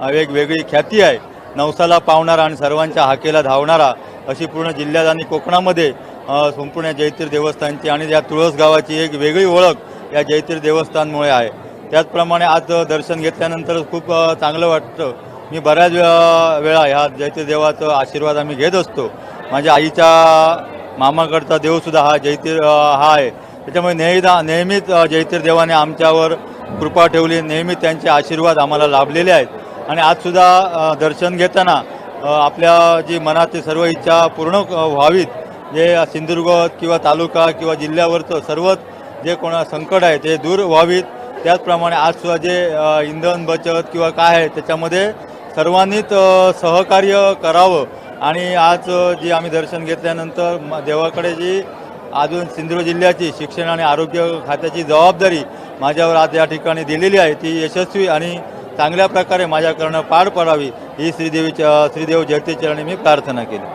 वेगवेगळी ख्याती आहे. नवसाला पावणारा आणि सर्वांच्या हाकेला धावणारा अशी पूर्ण जिल्ह्यात आणि कोकणामध्ये संपूर्ण जयतीर देवस्थानची आणि या तुळस गावाची एक वेगळी ओळख या जयतीर देवस्थानमुळे आहे. त्याचप्रमाणे आज दर्शन घेतल्यानंतर खूप चांगलं वाटतं. मी बऱ्याच वेळा ह्या जयतीर देवाचा आशीर्वाद आम्ही घेत असतो. माझ्या आईच्या मामाकडचा देवसुद्धा हा जयतीर हा आहे. त्याच्यामुळे नेहमीच जयतीर देवाने आमच्यावर कृपा ठेवली. नेहमी त्यांचे आशीर्वाद आम्हाला लाभलेले आहेत आणि आजसुद्धा दर्शन घेताना आपल्या जी मनातील सर्व इच्छा पूर्ण व्हावीत, जे सिंधुदुर्ग किंवा तालुका किंवा जिल्ह्यावरचं सर्वच जे कोणा संकट आहे ते दूर व्हावीत. त्याचप्रमाणे आजसुद्धा जे इंधन बचत किंवा काय आहे त्याच्यामध्ये सर्वांनीच सहकार्य करावं आणि आज जी आम्ही दर्शन घेतल्यानंतर देवाकडे जी अजून सिंधुदुर्ग जिल्ह्याची शिक्षण आणि आरोग्य खात्याची जबाबदारी माझ्यावर आज या ठिकाणी दिलेली आहे ती यशस्वी आणि चांगल्या प्रकारे माझ्याकडनं पार पडावी ही श्रीदेव जयतीरचरणी मी प्रार्थना केली.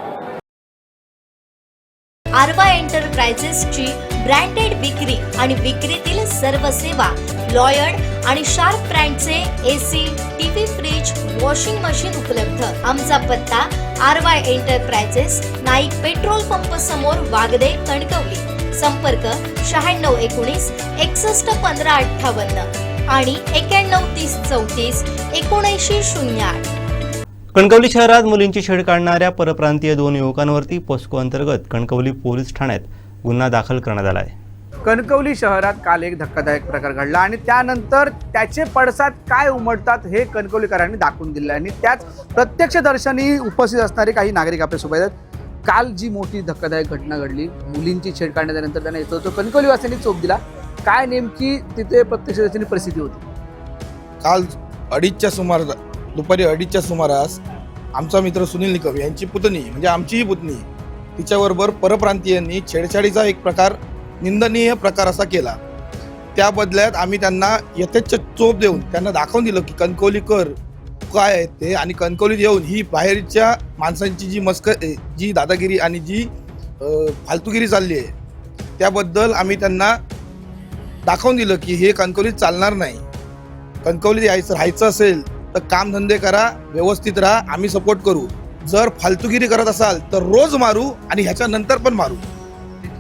आरवा एंटरप्राइजेसची ब्रँडेड विक्री आणि विक्रीतील सर्व सेवा, लॉयड आणि शार्प ब्रँडचे AC, TV, fridge, washing machine उपलब्ध. आमचा पत्ता आरवा एंटरप्राइजेस, नाईक पेट्रोल पंप समोर, वागदे, कणकवली. संपर्क 9619 61 15 58 आणि 91 30 34 7908. कणकवली शहरात मुलींची छेड काढणाऱ्या परप्रांतीय 2 युवकांवरती पोस्को अंतर्गत कणकवली पोलीस ठाण्यात गुन्हा दाखल करण्यात आला आहे. कणकवली शहरात काल एक धक्कादायक प्रकार घडला आणि त्यानंतर त्याचे पडसाद काय उमटतात हे कणकवलीकरांनी दाखवून दिले आणि त्याच प्रत्यक्षदर्शनी उपस्थित असणारे काही नागरिक आपल्यासोबत आहेत. काल जी मोठी धक्कादायक घटना घडली, मुलींची छेड काढण्यानंतर त्यांना येतो तो कणकवलीवासियांनी चोप दिला. काय नेमकी तिथे प्रत्यक्षदर्शनी परिस्थिती होती? काल दुपारी 2:30च्या सुमारास आमचा मित्र सुनील निकम यांची पुतणी म्हणजे आमचीही पुतणी तिच्याबरोबर परप्रांतीयांनी छेडछाडीचा एक प्रकार, निंदनीय प्रकार असा केला. त्या बदल्यात आम्ही त्यांना यथेच्छ चोप देऊन त्यांना दाखवून दिलं की कणकवलीकर काय आहे ते आणि कणकवलीत येऊन ही बाहेरच्या माणसांची जी दादागिरी आणि जी फालतूगिरी चालली आहे त्याबद्दल आम्ही त्यांना दाखवून दिलं की हे कणकवलीत चालणार नाही. कणकवलीत राहायचं असेल तर कामधंदे करा, व्यवस्थित राहा, आम्ही सपोर्ट करू. जर फालतूगिरी करत असाल तर रोज मारू आणि ह्याच्यानंतर पण मारू.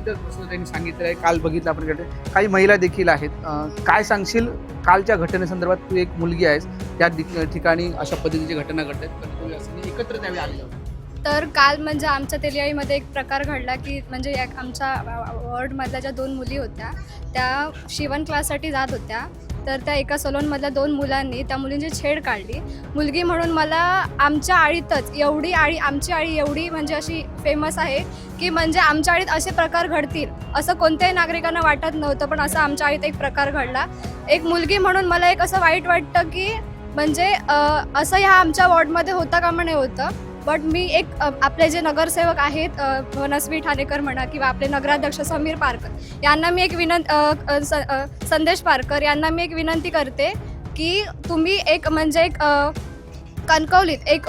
त्यांनी सांगितलं आहे. काल बघितलं आपण काही महिला देखील आहेत. काय सांगशील कालच्या घटनेसंदर्भात? तू एक मुलगी आहेस, त्या ठिकाणी अशा पद्धतीची घटना घडतात, कणकवली एकत्र त्यावेळी आलेलं. तर काल म्हणजे आमच्या तेलियाईमध्ये एक प्रकार घडला की म्हणजे आमच्या वॉर्डमधल्या ज्या 2 मुली होत्या त्या शिवण क्लाससाठी जात होत्या. तर त्या एका सलोनमधल्या 2 मुलांनी त्या मुलींची छेड काढली. मुलगी म्हणून मला आमच्या आळीतच आमची आळी एवढी म्हणजे अशी फेमस आहे की म्हणजे आमच्या आळीत असे प्रकार घडतील असं कोणत्याही नागरिकांना वाटत नव्हतं, पण असं आमच्या आळीत एक प्रकार घडला. एक मुलगी म्हणून मला एक असं वाईट वाटतं की म्हणजे असं ह्या आमच्या वॉर्डमध्ये होता का म्हणे होतं. बट मी एक आपले जे नगरसेवक आहेत मनस्वी ठाणेकर म्हणा किंवा आपले नगराध्यक्ष समीर पारकर यांना मी एक संदेश पारकर यांना मी एक विनंती करते की तुम्ही एक म्हणजे एक कणकवलीत एक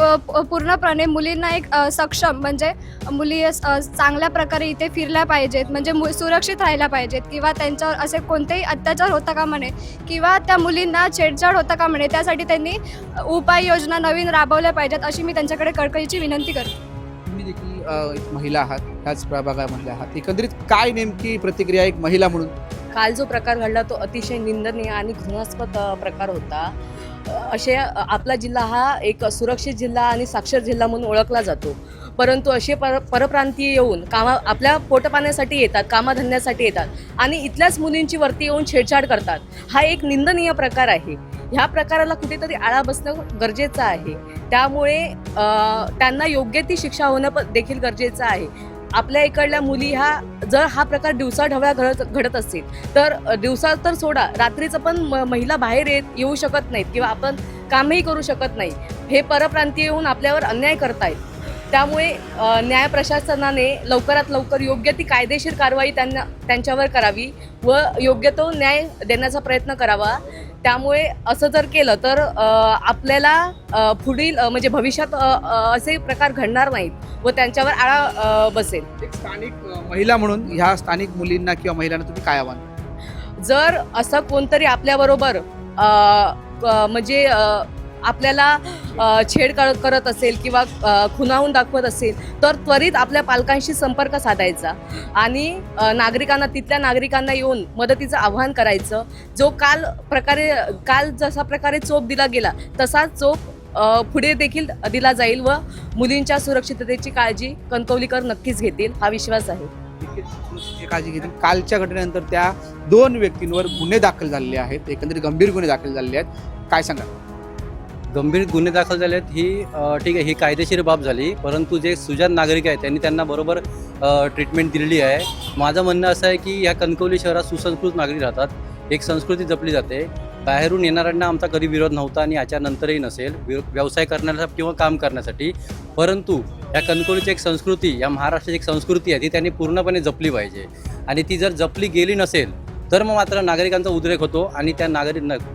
पूर्णपणे मुलींना एक सक्षम म्हणजे मुली चांगल्या प्रकारे इथे फिरल्या पाहिजेत, म्हणजे सुरक्षित राहायला पाहिजेत किंवा त्यांच्यावर असे कोणतेही अत्याचार होता का म्हणे किंवा त्या मुलींना छेडछाड होता का म्हणे त्यासाठी त्यांनी उपाययोजना नवीन राबवल्या पाहिजेत अशी मी त्यांच्याकडे कळकळीची विनंती करते. तुम्ही देखील एक महिला आहात, ह्याच प्रभागामधल्या आहात. एकंदरीत काय नेमकी प्रतिक्रिया एक महिला म्हणून? काल जो प्रकार घडला तो अतिशय निंदनीय आणि घृणास्पद प्रकार होता. असे आपला जिल्हा हा एक सुरक्षित जिल्हा आणि साक्षर जिल्हा म्हणून ओळखला जातो, परंतु असे परप्रांतीय येऊन आपल्या पोटपाण्यासाठी येतात, कामाधंद्यासाठी येतात आणि इथल्याच मुलींची वरती येऊन छेडछाड करतात. हा एक निंदनीय प्रकार आहे. ह्या प्रकाराला कुठेतरी आळा बसणं गरजेचं आहे. त्यामुळे त्यांना योग्य ती शिक्षा होणं देखील गरजेचं आहे. आपल्या इकडल्या मुली ह्या जर हा प्रकार दिवसाढवळ्या घडत असेल तर दिवसा तर सोडा, रात्रीचं पण महिला बाहेर येऊ शकत नाहीत किंवा आपण कामही करू शकत नाही. हे परप्रांतीय येऊन आपल्यावर अन्याय करतायत. त्यामुळे न्याय प्रशासनाने लवकरात लवकर योग्य ती कायदेशीर कारवाई त्यांच्यावर करावी व योग्य तो न्याय देण्याचा प्रयत्न करावा. त्यामुळे असं जर केलं तर आपल्याला पुढील म्हणजे भविष्यात असे प्रकार घडणार नाहीत व त्यांच्यावर आळा बसेल. एक स्थानिक महिला म्हणून ह्या स्थानिक मुलींना किंवा महिलांना तुम्ही काय आव्हान? जर असं कोणतरी आपल्याबरोबर म्हणजे आपल्याला छेड करत असेल किंवा खुणावून दाखवत असेल तर त्वरित आपल्या पालकांशी संपर्क साधायचा आणि तिथल्या नागरिकांना येऊन मदतीचं आवाहन करायचं. जो काल जसा प्रकारे चोप दिला गेला तसाच चोप पुढे देखील दिला जाईल व मुलींच्या सुरक्षिततेची काळजी कणकवलीकर नक्कीच घेतील हा विश्वास आहे. काळजी घेतील. कालच्या घटनेनंतर त्या 2 व्यक्तींवर गुन्हे दाखल झालेले आहेत, एकंदरीत गंभीर गुन्हे दाखल झालेले आहेत. काय सांगा? गंभीर गुन्हे दाखल झाले आहेत ही ठीक आहे, ही कायदेशीर बाब झाली, परंतु जे सुजाण नागरिक आहेत त्यांना बरोबर ट्रीटमेंट दिलेली आहे. माझं म्हणणं असं आहे की ह्या कणकवली शहरात सुसंस्कृत नागरिक राहतात, एक संस्कृती जपली जाते. बाहेरून येणाऱ्यांना आमचा कधी विरोध नव्हता आणि याच्यानंतरही नसेल, व्यवसाय करण्यासाठी किंवा काम करण्यासाठी. परंतु या कणकवलीची एक संस्कृती, या महाराष्ट्राची एक संस्कृती आहे ती त्यांनी पूर्णपणे जपली पाहिजे आणि ती जर जपली गेली नसेल तर मग मात्र नागरिकांचा उद्रेक होतो आणि त्या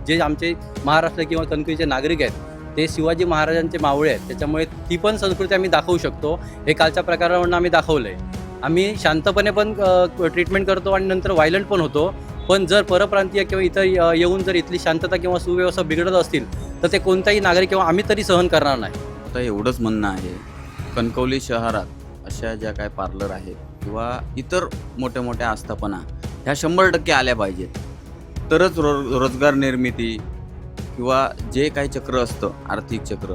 जे आमचे महाराष्ट्र किंवा कणकवलीचे नागरिक आहेत ते शिवाजी महाराजांचे मावळे आहेत. त्याच्यामुळे ती पण संस्कृती आम्ही दाखवू शकतो. हे कालच्या प्रकारावरून आम्ही दाखवलं आहे. आम्ही शांतपणे पण ट्रीटमेंट करतो आणि नंतर व्हायलंट पण होतो. पण जर परप्रांतीय किंवा इतर येऊन जर इथली शांतता किंवा सुव्यवस्था बिघडत असतील तर ते कोणताही नागरिक किंवा आम्ही तरी सहन करणार नाही. आता एवढंच म्हणणं आहे, कणकवली शहरात अशा ज्या काय पार्लर आहेत किंवा इतर मोठ्या मोठ्या आस्थापना ह्या 100% आल्या पाहिजेत, तरच रोजगार निर्मिती किंवा जे काही चक्र असतं आर्थिक चक्र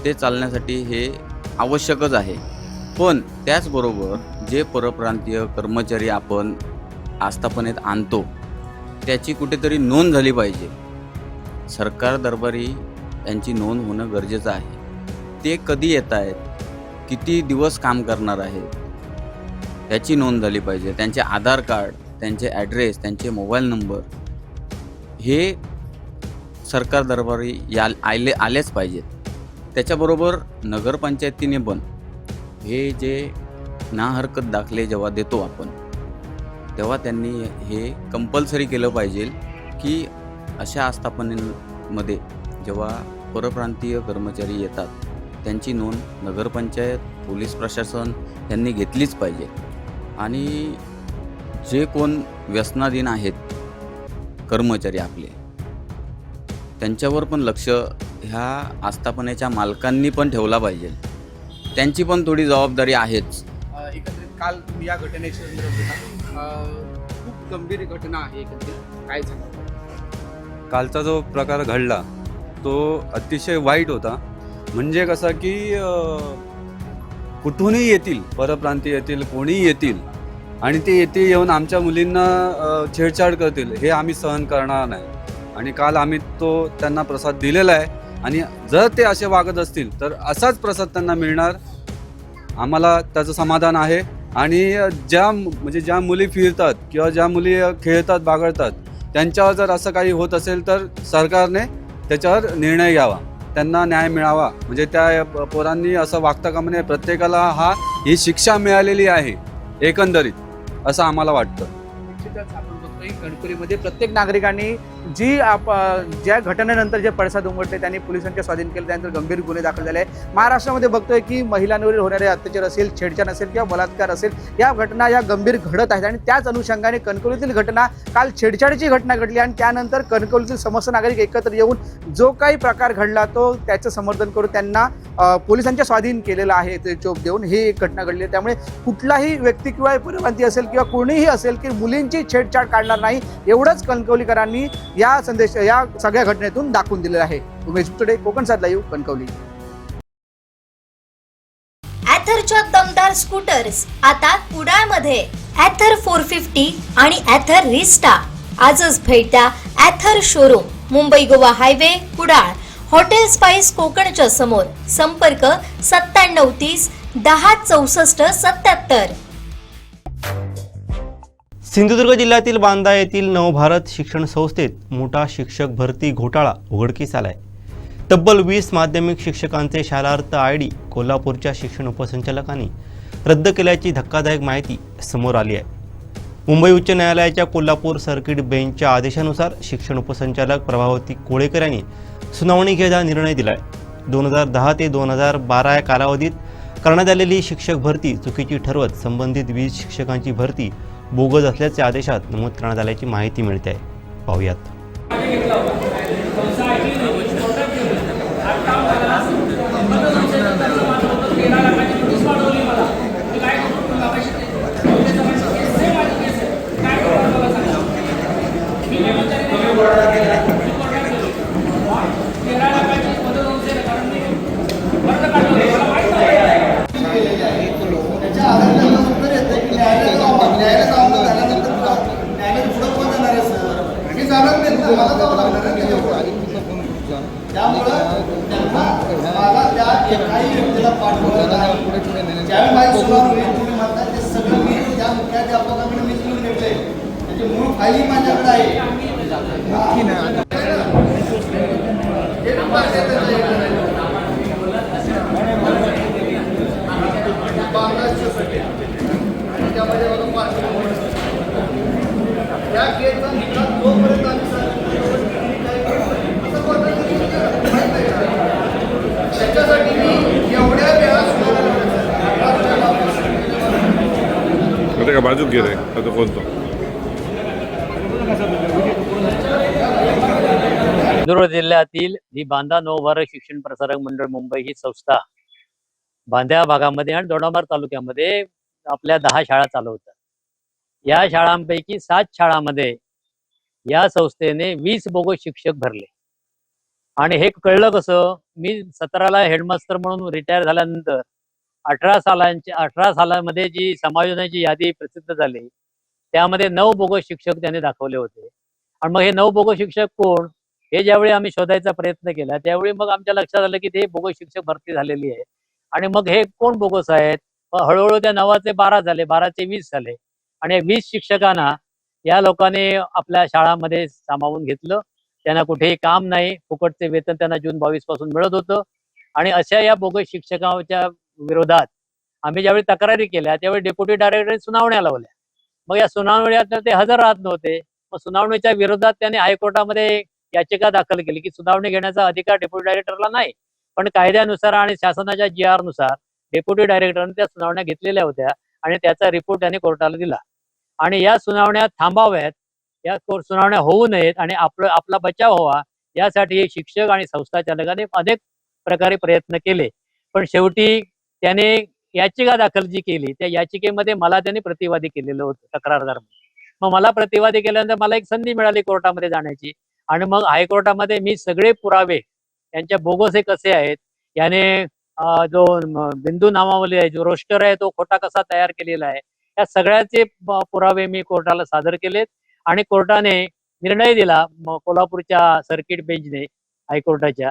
ते चालण्यासाठी हे आवश्यकच आहे. पण त्याचबरोबर जे परप्रांतीय कर्मचारी आपण आस्थापनेत आणतो त्याची कुठेतरी नोंद झाली पाहिजे. सरकार दरबारी यांची नोंद होणं गरजेचं आहे. ते कधी येत आहेत, किती दिवस काम करणार आहेत याची नोंद झाली पाहिजे. त्यांचे आधार कार्ड, त्यांचे ॲड्रेस, त्यांचे मोबाईल नंबर हे सरकार दरबारी आलेच पाहिजेत. त्याच्याबरोबर नगरपंचायतीने पण हे जे नाहरकत दाखले जेव्हा देतो आपण तेव्हा त्यांनी हे कंपल्सरी केलं पाहिजे की अशा आस्थापनेमध्ये जेव्हा परप्रांतीय कर्मचारी येतात त्यांची नोंद नगरपंचायत, पोलीस प्रशासन यांनी घेतलीच पाहिजे. आणि जे कोण व्यसनाधीन आहेत कर्मचारी आपले त्यांच्यावर पण लक्ष ह्या आस्थापनेच्या मालकांनी पण ठेवला पाहिजे. त्यांची पण थोडी जबाबदारी आहेच. एकंदरीत काल तुम्ही या घटनेची खूप गंभीर घटना आहे. एकंदरीत काय सांगा? कालचा जो प्रकार घडला तो अतिशय वाईट होता. म्हणजे कसं की कुठूनही येतील, परप्रांतीय येतील, कोणीही येतील आणि ते येऊन आमच्या मुलींना छेडछाड करतील हे आम्ही सहन करणार नाही. आणि काल आम्ही त्यांना प्रसाद दिलेला आहे आणि जर ते असे वागत असतील तर असाच प्रसाद त्यांना मिळणार. आम्हाला त्याचं समाधान आहे. आणि ज्या मुली फिरतात किंवा ज्या मुली खेळतात, बागडतात त्यांच्यावर जर असं काही होत असेल तर सरकारने त्याच्यावर निर्णय घ्यावा, त्यांना न्याय मिळावा. म्हणजे त्या पोरांनी असं वागता कामा नये. प्रत्येकाला ही शिक्षा मिळालेली आहे एकंदरीत असं आम्हाला वाटतं. आपण बघतोय कणकवलीमध्ये प्रत्येक नागरिकांनी ज्या घटनेनंतर जे पडसाद उमटले त्यांनी पोलिसांच्या स्वाधीन केले, त्यानंतर गंभीर गुन्हे दाखल झाले. महाराष्ट्रामध्ये बघतोय की महिलांवरील होणारे अत्याचार असेल, छेडछाड असेल किंवा बलात्कार असेल, या घटना या गंभीर घडत आहेत. आणि त्याच अनुषंगाने कणकवलीतील घटना, काल छेडछाडची घटना घडली आणि त्यानंतर कणकवलीतील समस्त नागरिक एकत्र येऊन जो काही प्रकार घडला तो त्याचं समर्थन करून त्यांना पोलिसांच्या स्वाधीन केलेलं आहे. ते चोप देऊन ही एक घटना घडली आहे. त्यामुळे कुठलाही व्यक्ती किंवा परप्रांतीय असेल किंवा कोणीही असेल की मुलींची छेडछाड काढणार चालणार नाही, एवढंच कणकवलीकरांनी या सगळ्या घटनेतून दाखवून दिलेलं आहे. उमेश टुडे, कोकण सात लाईव्ह, कणकवली. ॲथरच्या दमदार स्कूटर्स आता कुडाळमध्ये. ॲथर 450 आणि ॲथर रिस्टा. आजच भेट द्या Ather showroom, Mumbai Goa highway, Kudal. Hotel spice कोकणच्या समोर. संपर्क 9730 10 64 77. सिंधुदुर्ग जिल्ह्यातील बांदा येथील नवभारत शिक्षण संस्थेत मोठा शिक्षक भरती घोटाळा उघडकीस आलाय. तब्बल 20 माध्यमिक शिक्षकांचे शालार्थ ID कोल्हापूरच्या शिक्षण उपसंचालकांनी रद्द केल्याची धक्कादायक माहिती समोर आली आहे. मुंबई उच्च न्यायालयाच्या कोल्हापूर सर्किट बेंचच्या आदेशानुसार शिक्षण उपसंचालक प्रभावती कोळेकर यांनी सुनावणी घेत हा निर्णय दिला आहे. 2010 ते 2012 या कालावधीत करण्यात आलेली शिक्षक भरती चुकीची ठरवत संबंधित 20 शिक्षकांची भरती बोगस असल्याचे आदेशात नमूद करण्यात आल्याची माहिती मिळते आहे. पाहूयात. बाजूक गेले आता कोणतो सिंधुदुर्ग जिल्ह्यातील ही बांदा नवभारत शिक्षण प्रसारक मंडळ मुंबई ही संस्था बांद्या भागामध्ये आणि दोडामार्ग तालुक्यामध्ये आपल्या 10 शाळा चालवतात. या शाळांपैकी 7 शाळांमध्ये या संस्थेने 20 बोगस शिक्षक भरले. आणि हे कळलं कसं, मी 17ला हेडमास्टर म्हणून रिटायर झाल्यानंतर 18 सालामध्ये जी समायोजनाची यादी प्रसिद्ध झाली त्यामध्ये 9 बोगस शिक्षक त्यांनी दाखवले होते. आणि मग हे 9 बोगस शिक्षक कोण हे ज्यावेळी आम्ही शोधायचा प्रयत्न केला त्यावेळी मग आमच्या लक्षात आलं की ते बोगस शिक्षक भरती झालेली आहे. आणि मग हे कोण बोगस आहेत. हळूहळू त्या 9चे 12 झाले, 12चे 20 झाले. आणि 20 शिक्षकांना या लोकांनी आपल्या शाळांमध्ये सामावून घेतलं. त्यांना कुठेही काम नाही, फुकटचे वेतन त्यांना जून 22 पासून मिळत होतं. आणि अशा या बोगस शिक्षकांच्या विरोधात आम्ही ज्यावेळी तक्रारी केल्या त्यावेळी डेप्युटी डायरेक्टरने सुनावण्या लावल्या. मग या सुनावण्यात ते हजर राहत नव्हते. मग सुनावणीच्या विरोधात त्यांनी हायकोर्टामध्ये याचिका दाखल केली की सुनावणी घेण्याचा अधिकार डेप्युटी डायरेक्टरला नाही, पण कायद्यानुसार आणि शासनाच्या GR नुसार डेप्युटी डायरेक्टरने त्या सुनावण्या घेतलेल्या होत्या आणि त्याचा रिपोर्ट त्यांनी कोर्टाला दिला. आणि या सुनावण्या थांबाव्यात, या सुनावण्या होऊ नयेत आणि आपला बचाव व्हावा यासाठी शिक्षक आणि संस्था चालकांनी अनेक प्रकारे प्रयत्न केले. पण शेवटी त्याने याचिका दाखल जी केली त्या याचिकेमध्ये मला त्यांनी प्रतिवादी केलेलं होतं, तक्रारदार. मग मला प्रतिवादी केल्यानंतर मला एक संधी मिळाली कोर्टामध्ये जाण्याची. आणि मग हायकोर्टामध्ये मी सगळे पुरावे यांच्या बोगस हे कसे आहेत, याने जो बिंदू नामावली आहे, जो रोस्टर आहे तो खोटा कसा तयार केलेला आहे, या सगळ्याचे पुरावे मी कोर्टाला सादर केलेत. आणि कोर्टाने निर्णय दिला कोल्हापूरच्या सर्किट बेंचने हायकोर्टाच्या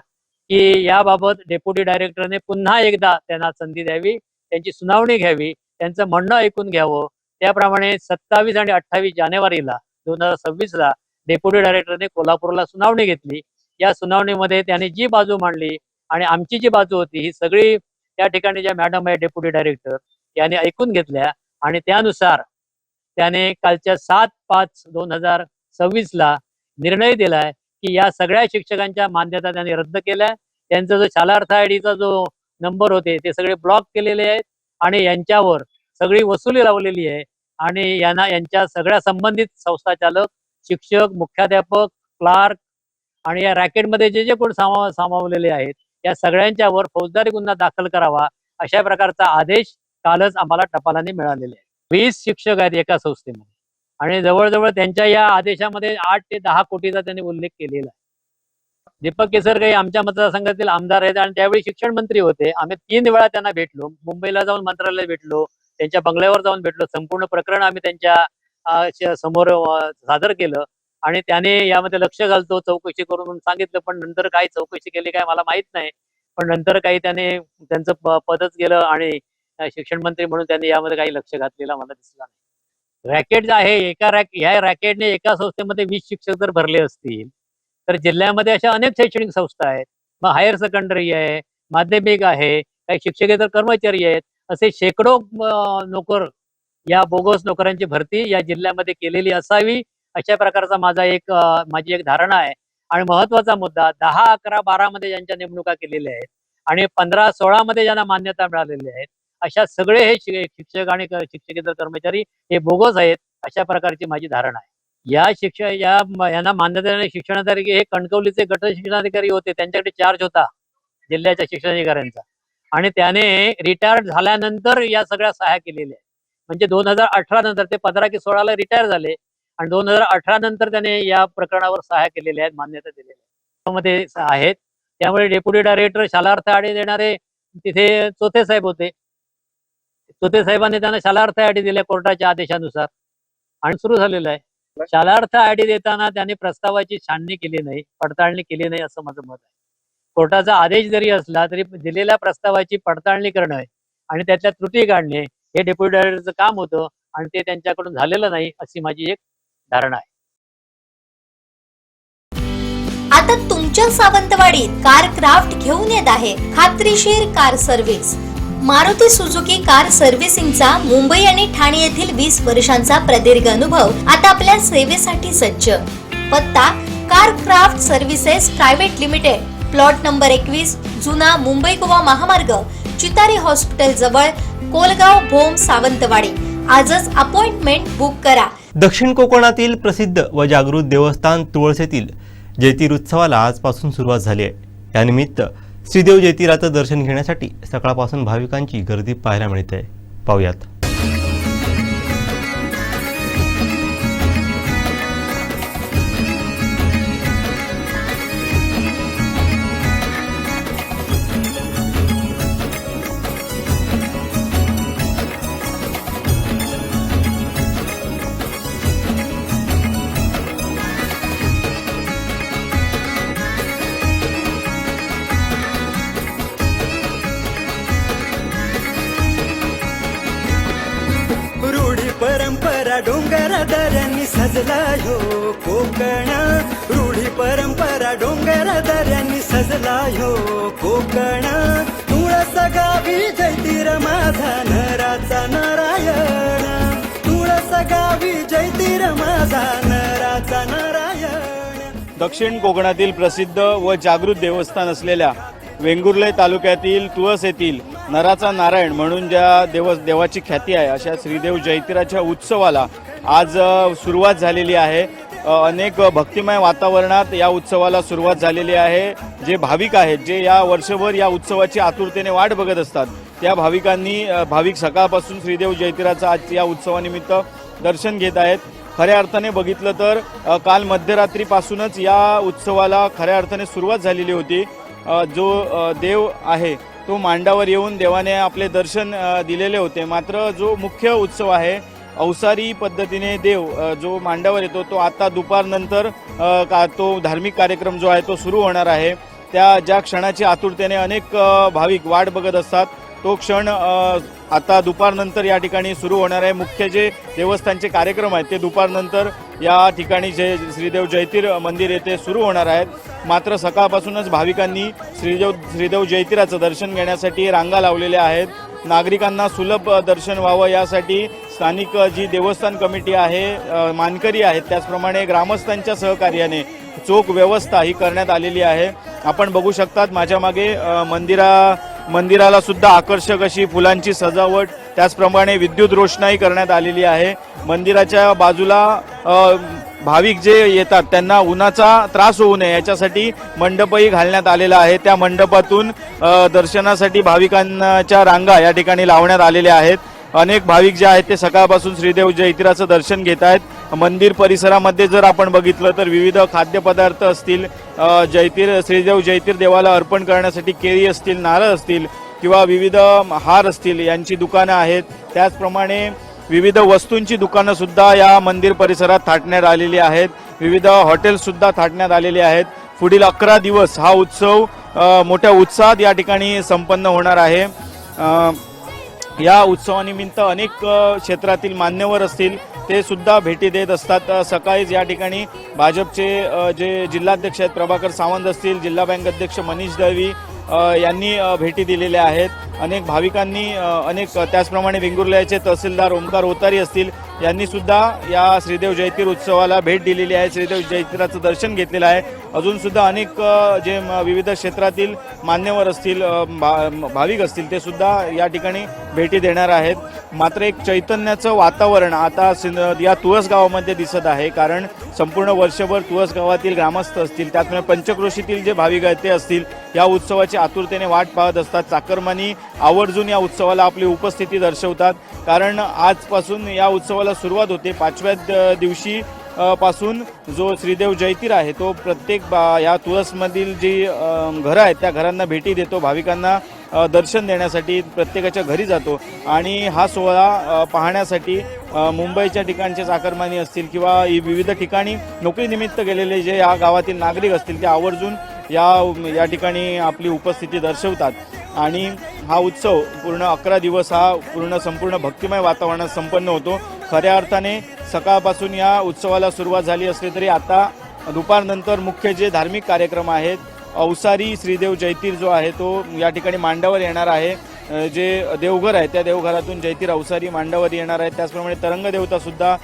की याबाबत डेप्युटी डायरेक्टरने पुन्हा एकदा त्यांना संधी द्यावी, त्यांची सुनावणी घ्यावी, त्यांचं म्हणणं ऐकून घ्यावं. त्याप्रमाणे 27 आणि 28 जानेवारीला 2026ला डेप्युटी डायरेक्टरने कोल्हापूरला सुनावणी घेतली. या सुनावणीमध्ये त्यांनी जी बाजू मांडली आणि आमची जी बाजू होती ही सगळी त्या ठिकाणी ज्या मॅडम आहे डेप्युटी डायरेक्टर यांनी ऐकून घेतल्या. आणि त्यानुसार त्याने कालच्या 7/5/2026ला निर्णय दिलाय की या सगळ्या शिक्षकांच्या मान्यता त्यांनी रद्द केल्या. त्यांचा जो शालार्थ ID चा जो नंबर होते ते सगळे ब्लॉक केलेले आहेत आणि यांच्यावर सगळी वसुली लावलेली आहे. आणि यांच्या सगळ्या संबंधित संस्था चालक, शिक्षक, मुख्याध्यापक, क्लार्क आणि या रॅकेटमध्ये जे कोण सामावलेले आहेत या सगळ्यांच्यावर फौजदारी गुन्हा दाखल करावा अशा प्रकारचा आदेश कालच आम्हाला टपालाने मिळालेले आहे. 20 शिक्षक आहेत एका संस्थेमध्ये आणि जवळजवळ त्यांच्या या आदेशामध्ये 8 ते 10 कोटीचा त्यांनी उल्लेख केलेला आहे. दीपक केसरकर हे आमच्या मतदारसंघातील आमदार आहेत आणि त्यावेळी शिक्षण मंत्री होते. आम्ही 3 वेळा त्यांना भेटलो, मुंबईला जाऊन मंत्रालयात भेटलो, त्यांच्या बंगल्यावर जाऊन भेटलो. संपूर्ण प्रकरण आम्ही त्यांच्या समोर सादर केलं आणि त्याने यामध्ये लक्ष घालतो, चौकशी करून म्हणून सांगितलं. पण नंतर काय चौकशी केली काय मला माहित नाही. पण नंतर काही त्यांचं पदच गेलं आणि शिक्षण मंत्री म्हणून त्यांनी यामध्ये काही लक्ष घातलेलं मला दिसलं नाही. रॅकेट जे आहे ह्या रॅकेटने एका संस्थेमध्ये 20 शिक्षक जर भरले असतील तर जिल्ह्यामध्ये अशा अनेक शैक्षणिक संस्था आहेत. मग हायर सेकंडरी आहे, माध्यमिक आहे, काही शिक्षकेतर कर्मचारी आहेत, असे शेकडो नोकर या बोगस नोकरांची भरती या जिल्ह्यामध्ये केलेली असावी अशा प्रकारचा माझी एक धारणा आहे. आणि महत्वाचा मुद्दा 10, 11, 12 मध्ये ज्यांच्या नेमणुका केलेल्या आहेत आणि 15, 16 मध्ये ज्यांना मान्यता मिळालेली आहेत अशा सगळे हे शिक्षक आणि शिक्षकेतर कर्मचारी हे बोगस आहेत अशा प्रकारची माझी धारणा आहे. यांना मान्यता देणारे शिक्षणाधिकारी हे कणकवलीचे गट शिक्षणाधिकारी होते. त्यांच्याकडे चार्ज होता जिल्ह्याच्या शिक्षणाधिकाऱ्यांचा आणि त्याने रिटायर्ड झाल्यानंतर या सगळ्या सहाय्या केलेल्या आहेत. म्हणजे 2018 नंतर ते 15 की 16ला रिटायर झाले आणि 2018 नंतर त्याने या प्रकरणावर सहाय्या केलेल्या आहेत, मान्यता दिलेल्या मध्ये आहेत. त्यामुळे डेप्युटी डायरेक्टर शालार्थ आढे देणारे तिथे चोथे साहेब होते. चोथे साहेबांनी त्यांना शालार्थ आढे दिल्या कोर्टाच्या आदेशानुसार आणि सुरू झालेलं आहे. शालार्थ आढे देताना त्यांनी प्रस्तावाची छाननी केली नाही, पडताळणी केली नाही असं माझं मत आहे. कोर्टाचा आदेश जरी असला तरी दिलेल्या प्रस्तावाची पडताळणी करणं आणि त्यातल्या त्रुटी काढणे हे डेप्युटी डायरेक्टरचं काम होतं आणि ते त्यांच्याकडून झालेलं नाही अशी माझी एक धारणा आहे. आता तुमच्या सावंतवाडीत कार क्राफ्ट घेऊन येत आहे खात्रीशीर car service. Maruti Suzuki car सर्व्हिसिंगचा मुंबई आणि ठाणे येथील 20 वर्षांचा प्रदीर्घ अनुभव आता आपल्या सेवेसाठी सज्ज. पत्ता car craft services private limited, plot number 21, जुना मुंबई गोवा महामार्ग, चितारी हॉस्पिटल जवळ, कोलगाव, भोम, सावंतवाडी. आजच अपॉइंटमेंट बुक करा. दक्षिण कोकणातील प्रसिद्ध व जागृत देवस्थान तुळस जैतीर उत्सवाला आजपासून सुरुवात झाली आहे. यानिमित्त श्रीदेव जैतिराचं दर्शन घेण्यासाठी सकाळपासून भाविकांची गर्दी पाहायला मिळते आहे. पाहूयात. परंपरा डोंगर दऱ्यांनी सजला ह्यो कोकण. रूढी परंपरा डोंगर दऱ्यांनी सजला ह्यो कोकण. तुळस गावी जैतीर माझा नराचा नारायण. तुळस गावी जैतीर माझा नराचा नारायण. दक्षिण कोकणातील प्रसिद्ध व जागृत देवस्थान असलेल्या वेंगुर्ले तालुक्यातील तुळस येथील नराचा नारायण म्हणून ज्या देवाची ख्याती आहे अशा श्रीदेव जैतिराच्या उत्सवाला आज सुरुवात झालेली आहे. अनेक भक्तिमय वातावरणात या उत्सवाला सुरुवात झालेली आहे. जे भाविक आहेत जे या वर्षभर या उत्सवाची आतुरतेने वाट बघत असतात त्या भाविक सकाळपासून श्रीदेव जैतिराचं आज या उत्सवानिमित्त दर्शन घेत आहेत. खऱ्या अर्थाने बघितलं तर काल मध्यरात्रीपासूनच या उत्सवाला खऱ्या अर्थाने सुरुवात झालेली होती. जो देव आहे तो मांडावर येऊन देवाने आपले दर्शन दिलेले होते. मात्र जो मुख्य उत्सव आहे अवसारी पद्धतीने देव जो मांडावर येतो तो आता दुपारनंतर तो धार्मिक कार्यक्रम जो आहे तो सुरू होणार आहे. ज्या क्षणाची आतुरतेने अनेक भाविक वाट बघत असतात तो क्षण आता दुपारनंतर या ठिकाणी सुरू होणार आहे. मुख्य जे देवस्थानचे कार्यक्रम आहेत ते दुपारनंतर या ठिकाणी जे श्रीदेव जैतीर मंदिर येथे सुरू होणार आहेत. मात्र सकाळपासूनच भाविकांनी श्रीदेव जैतिराचं दर्शन घेण्यासाठी रांगा लावलेल्या आहेत. नागरिकांना सुलभ दर्शन व्हावं यासाठी स्थानिक जी देवस्थान कमिटी आहे, मानकरी आहेत, त्याचप्रमाणे ग्रामस्थांच्या सहकार्याने चोख व्यवस्था ही करण्यात आलेली आहे. आपण बघू शकतात माझ्या मागे मंदिराला सुद्धा आकर्षक अशी फुलांची सजावट त्याचप्रमाणे विद्युत रोषणाई करण्यात आलेली आहे. मंदिराच्या बाजूला भाविक जे येतात त्यांना उन्हाचा त्रास होऊ नये याच्यासाठी मंडपही घालण्यात आलेला आहे. त्या मंडपातून दर्शनासाठी भाविकांच्या रांगा या ठिकाणी लावण्यात आलेल्या आहेत. अनेक भाविक जे आहेत ते सकाळपासून श्रीदेव जैतिराचं दर्शन घेत आहेत. मंदिर परिसरामध्ये जर आपण बघितलं तर विविध खाद्यपदार्थ असतील, श्रीदेव जैतीर देवाला अर्पण करण्यासाठी केळी असतील, नारळ असतील किंवा विविध हार असतील यांची दुकानं आहेत. त्याचप्रमाणे विविध वस्तूंची दुकानं सुद्धा या मंदिर परिसरात थाटण्यात आलेली आहेत. विविध हॉटेल्ससुद्धा थाटण्यात आलेली आहेत. पुढील 11 दिवस हा उत्सव मोठ्या उत्साहात या ठिकाणी संपन्न होणार आहे. या उत्सवानिमित्त अनेक क्षेत्रातील मान्यवर असतील ते सुद्धा भेटी देत असतात. सकाळीच या ठिकाणी भाजपचे जे जिल्हाध्यक्ष आहेत प्रभाकर सावंत असतील, जिल्हा बँक अध्यक्ष मनीष दळवी यांनी भेटी दिलेल्या आहेत. अनेक भाविकांनी त्याचप्रमाणे वेंगुर्ल्याचे तहसीलदार ओमकार ओतारी असतील यांनी सुद्धा या श्रीदेव जैतीर उत्सवाला भेट दिलेली आहे. श्रीदेव जैतिराचं दर्शन घेतलेलं आहे. अजून सुद्धा अनेक जे विविध क्षेत्रातील मान्यवर असतील, भाविक असतील ते सुद्धा या ठिकाणी भेटी देणार आहेत. मात्र एक चैतन्याचं वातावरण आता या तुळस गावामध्ये दिसत आहे. कारण संपूर्ण वर्षभर तुळस गावातील ग्रामस्थ असतील, त्याचप्रमाणे पंचक्रोशीतील जे भाविक आहेत ते असतील, या उत्सवाची आतुरतेने वाट पाहत असतात. चाकरमानी आवर्जून या उत्सवाला आपली उपस्थिती दर्शवतात. कारण आजपासून या उत्सवाला सुरुवात होते. 5व्या दिवशी पासून जो श्रीदेव जैतीर आहे तो प्रत्येक या तुळसमधील जी घरं आहेत त्या घरांना भेटी देतो, भाविकांना दर्शन देण्यासाठी प्रत्येकाच्या घरी जातो. आणि हा सोहळा पाहण्यासाठी मुंबईच्या ठिकाणचे चाकरमानी असतील किंवा विविध ठिकाणी नोकरीनिमित्त गेलेले जे या गावातील नागरिक असतील ते आवर्जून या ठिकाणी आपली उपस्थिती दर्शवतात. आणि हा उत्सव पूर्ण 11 दिवस हा संपूर्ण भक्तिमय वातावरणात संपन्न होतो. खऱ्या अर्थाने सकाळपासून या उत्सवाला सुरुवात झाली असली तरी आता दुपारनंतर मुख्य जे धार्मिक कार्यक्रम आहेत, अवसारी श्रीदेव जैतीर जो आहे तो या ठिकाणी मांडावर येणार आहे. जे देवघर आहे त्या देवघरातून जैतीर अवसारी मांडावर येणार आहेत. त्याचप्रमाणे तरंग देवता सुद्धा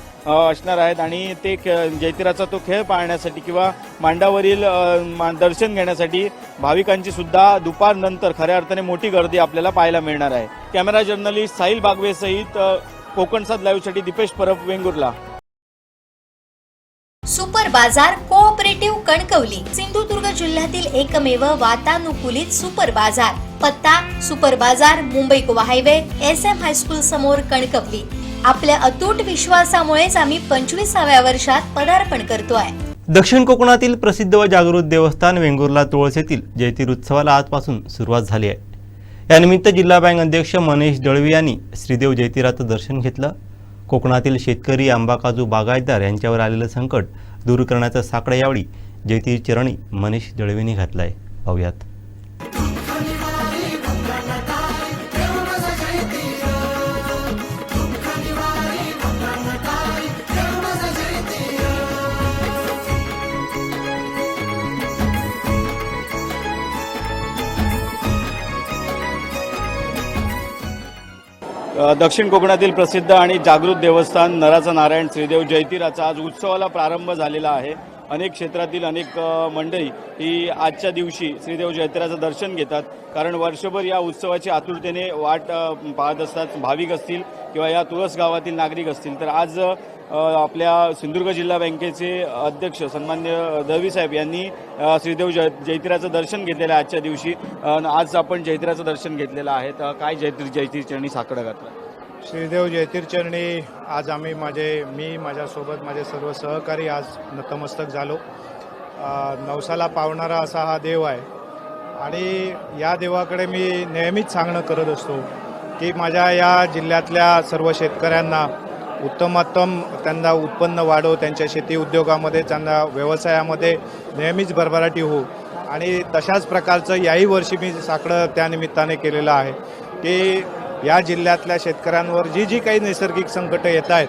असणार आहेत. आणि ते जैतिराचा तो खेळ पाहण्यासाठी किंवा मांडावरील दर्शन घेण्यासाठी भाविकांची सुद्धा दुपारनंतर खऱ्या अर्थाने मोठी गर्दी आपल्याला पाहायला मिळणार आहे. कॅमेरा जर्नलिस्ट साहिल बागवे सहित कोकणसाद लाईव्हसाठी दीपेश परब, वेंगुर्ला. सुपर बाजार कोऑपरेटिव्ह कणकवली सिंधुदुर्ग जिल्ह्यातील एकमेव वातानुकूलित सुपर बाजार. पत्ता सुपर बाजार, Mumbai Goa highway, SM high school समोर, कणकवली. आपल्या अतूट विश्वासामुळेच आम्ही 25व्या वर्षात पदार्पण करतोय. दक्षिण कोकणातील प्रसिद्ध व जागृत देवस्थान वेंगुर्ला तुळस येथील जैतीर उत्सवाला आजपासून सुरुवात झाली आहे. यानिमित्त जिल्हा बँक अध्यक्ष मनीष दळवी यांनी श्रीदेव जैतिराचं दर्शन घेतलं. कोकणातील शेतकरी, आंबा काजू बागायतदार यांच्यावर आलेलं संकट दूर करण्याचा साकडा यावेळी जैतीर चरणी मनीष दळवींनी घातलाय. पाहूयात. दक्षिण कोकणातील प्रसिद्ध आणि जागृत देवस्थान नराचा नारायण श्रीदेव जैतिराचा आज उत्सवाला प्रारंभ झालेला आहे. अनेक क्षेत्रातील अनेक मंडळी ही आजच्या दिवशी श्रीदेव जैतिराचं दर्शन घेतात. कारण वर्षभर या उत्सवाची आतुरतेने वाट पाहत असतात. भाविक असतील किंवा या तुळस गावातील नागरिक असतील. तर आज आपल्या सिंधुदुर्ग जिल्हा बँकेचे अध्यक्ष सन्मान्य दळवी साहेब यांनी श्रीदेव जैतिराचं दर्शन घेतलेलं आहे आजच्या दिवशी. आज आपण जैतिराचं दर्शन घेतलेलं आहे. तर काय जैतीर चरणी साकडं घातलं? श्रीदेव जैतीर चरणी आज आम्ही माझ्यासोबत माझे सर्व सहकारी आज नतमस्तक झालो. नवसाला पावणारा असा हा देव आहे. आणि या देवाकडे मी नेहमीच सांगणं करत असतो की माझ्या या जिल्ह्यातल्या सर्व शेतकऱ्यांना उत्तमोत्तम त्यांना उत्पन्न वाढो, त्यांच्या शेती उद्योगामध्ये, त्यांना व्यवसायामध्ये नेहमीच भरभराटी हो. आणि तशाच प्रकारचं याही वर्षी मी साकडं त्यानिमित्ताने केलेलं आहे की या जिल्ह्यातल्या शेतकऱ्यांवर जी काही नैसर्गिक संकटं येत आहेत,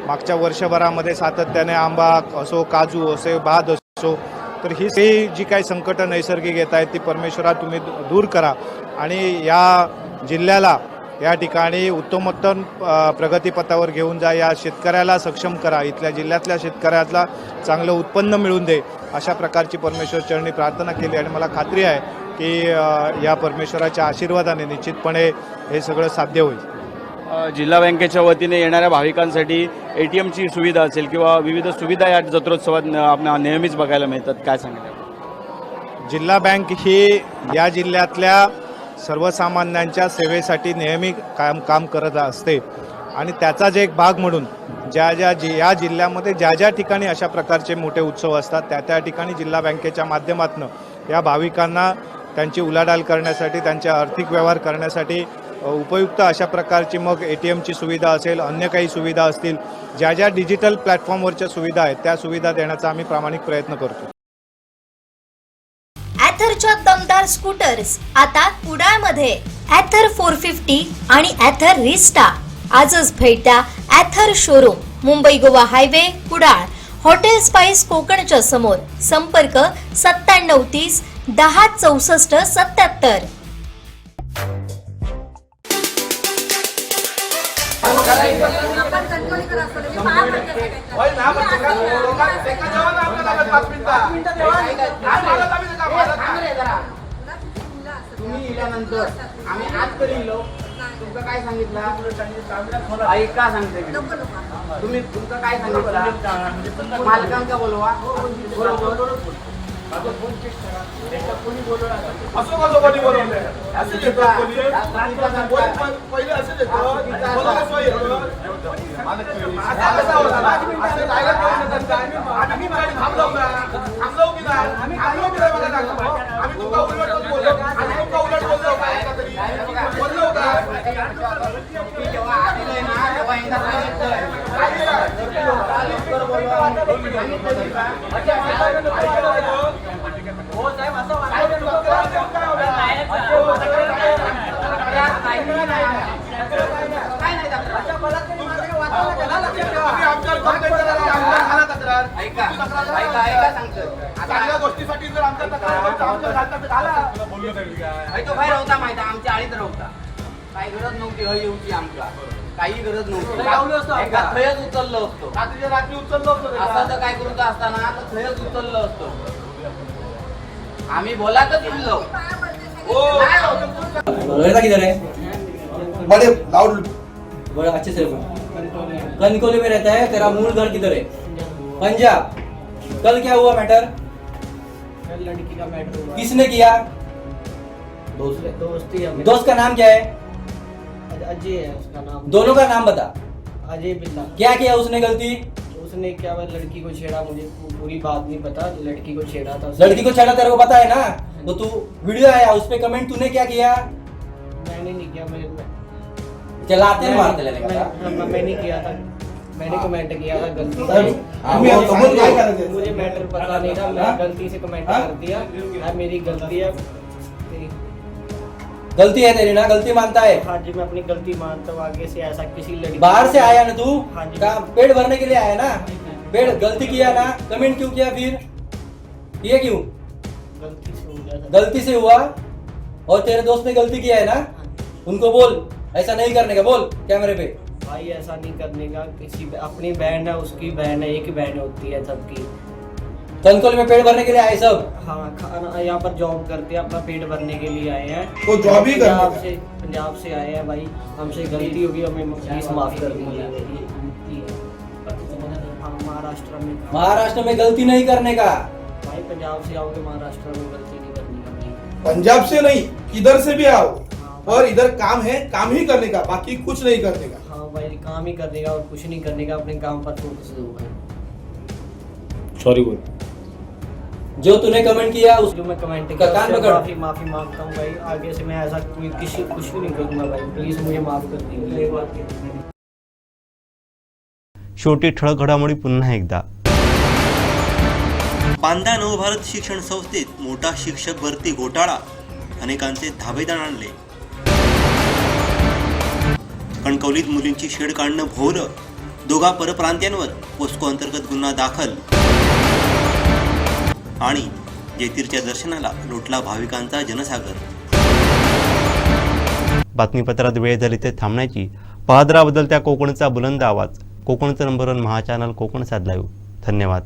मागच्या वर्षभरामध्ये सातत्याने आंबा असो, काजू असो, भात असो, तर ही जी काही संकटं नैसर्गिक येत आहेत ती परमेश्वरा तुम्ही दूर करा आणि या जिल्ह्याला या ठिकाणी उत्तमोत्तम प्रगतीपथावर घेऊन जा. या शेतकऱ्याला सक्षम करा, इथल्या जिल्ह्यातल्या शेतकऱ्याला चांगलं उत्पन्न मिळून दे, अशा प्रकारची परमेश्वर चरणी प्रार्थना केली. आणि मला खात्री आहे की या परमेश्वराच्या आशीर्वादाने निश्चितपणे हे सगळं साध्य होईल. जिल्हा बँकेच्या वतीने येणाऱ्या भाविकांसाठी ATMची सुविधा असेल किंवा विविध सुविधा या जत्रोत्सवात आपल्याला नेहमीच बघायला मिळतात, काय सांगितलं? जिल्हा बँक ही या जिल्ह्यातल्या सर्वसामान्यांच्या सेवेसाठी नेहमी काम करत असते. आणि त्याचाच एक भाग म्हणून या जिल्ह्यामध्ये ज्या ठिकाणी अशा प्रकारचे मोठे उत्सव असतात त्या ठिकाणी जिल्हा बँकेच्या माध्यमातून या भाविकांना त्यांची उलाढाल करण्यासाठी, त्यांचे आर्थिक व्यवहार करण्यासाठी उपयुक्त अशा प्रकारची मग ATMची सुविधा असेल, अन्य काही सुविधा असतील, ज्या डिजिटल प्लॅटफॉर्मवरच्या सुविधा आहेत त्या सुविधा देण्याचा आम्ही प्रामाणिक प्रयत्न करतो. ॲथरच्या दमदार स्कूटर्स आता कुडाळमध्ये. ॲथर 450 आणि ॲथर रिस्टा. आजच भेट द्या Ather showroom, Mumbai Goa highway, Kudal. Hotel spice कोकणच्या समोर. संपर्क 9730 10 64 77. तुम्ही इल्यानंतर आम्ही आज तरी इलो तुमका काय सांगितलं ऐका सांगते तुम्ही तुमका काय सांगितलं मालकांका बोलवा बरोबर चांगल्या गोष्टीसाठी जर आमच्या बाहेर होता माहिती आमच्या आळीत होता काही गरज नव्हती येऊची आमच्या काही गरज नव्हती थयच उचललो असतो रात्री उचललो असतो असं तर काय करूचा असताना थयच उचललो असतो आम्ही बोलातच इल्लो किधर है? बड़े लाउड बड़ा अच्छे से कनकोली में रहता है. तेरा मूल घर किधर है? पंजाब. कल क्या हुआ मैटर? लड़की का मैटर हुआ. किसने किया? दोस्त का नाम क्या है? अजय है उसका नाम. दोनों का नाम बता. अजय बिल्ला. क्या किया उसने गलती? उसने क्या लड़की को छेड़ा, मुझे पूरी बात नहीं पता. लड़की को छेड़ा था. लड़की को छेड़ा तेरे को पता है ना? तो तू वीडियो आया उस पे कमेंट तूने क्या किया? मैंने नहीं किया. चलाते हैं मारते लेने का. मैंने किया था. मैंने कमेंट किया था गलती से. मुझे मैटर पता नहीं था. मैं गलती से कमेंट कर दिया. मेरी गलती है. गलती है तेरी ना? गलती मानता है? हाँ जी, मैं अपनी गलती मानता हूँ. आगे से ऐसा किसी लड़की बाहर से आया ना तू? हाँ जी. काम पेट भरने के लिए आया ना? पेट गलती किया ना? कमेंट क्यों किया फिर? ये क्यों? गलती से हो गया था. गलती से हुआ. और तेरे दोस्त ने गलती किया है ना? उनको बोल ऐसा नहीं करने का. बोल कैमरे पे. भाई ऐसा नहीं करने का. किसी अपनी बहन है, उसकी बहन है, एक बहन होती है सबकी. कनकोली में पेट भरने के लिए आए सब? हाँ, खाना यहाँ पर जॉब करते हैं, अपना पेट भरने के लिए आए हैं. तो जॉब ही पंजाब से आए हैं भाई. हमसे गलती होगी, हमें प्लीज माफ कर दीजिए. महाराष्ट्र में गलती नहीं करने का. भाई पंजाब से आओगे, महाराष्ट्र में गलती नहीं करने का भाई. पंजाब से नहीं, किधर से भी आओ और इधर काम है, काम ही करने का, बाकी कुछ नहीं करने का. हाँ भाई, काम ही करने का और कुछ नहीं करने का. अपने काम पर फोकस दो भाई. सॉरी बोल. जो तूने कमेंट किया उस जो मैं कमेंट का कान पकड़. माफी मांगता हूँ भाई. आगे से मैं ऐसा किसी कुछ भी नहीं करूँगा भाई. प्लीज मुझे माफ कर दीजिए. शेवटी ठळक घडामोडी पुन्हा एकदा. बांदा नवभारत शिक्षण संस्थेत मोठा शिक्षक भरती घोटाळा, अनेकांचे धाबेदार आणले. कणकवलीत मुलींची छेड काढणं भोवलं, दोघा परप्रांतीयांवर पोस्को अंतर्गत गुन्हा दाखल. आणि जेतीरच्या दर्शनाला लोटला भाविकांचा जनसागर. बातमीपत्रात वेळ झाली ते थांबण्याची. पाहत राहा बदलत्या कोकणचा बुलंद आवाज. कोकणचं नंबर 1 महाचॅनल कोकण साध लाईव्ह. धन्यवाद.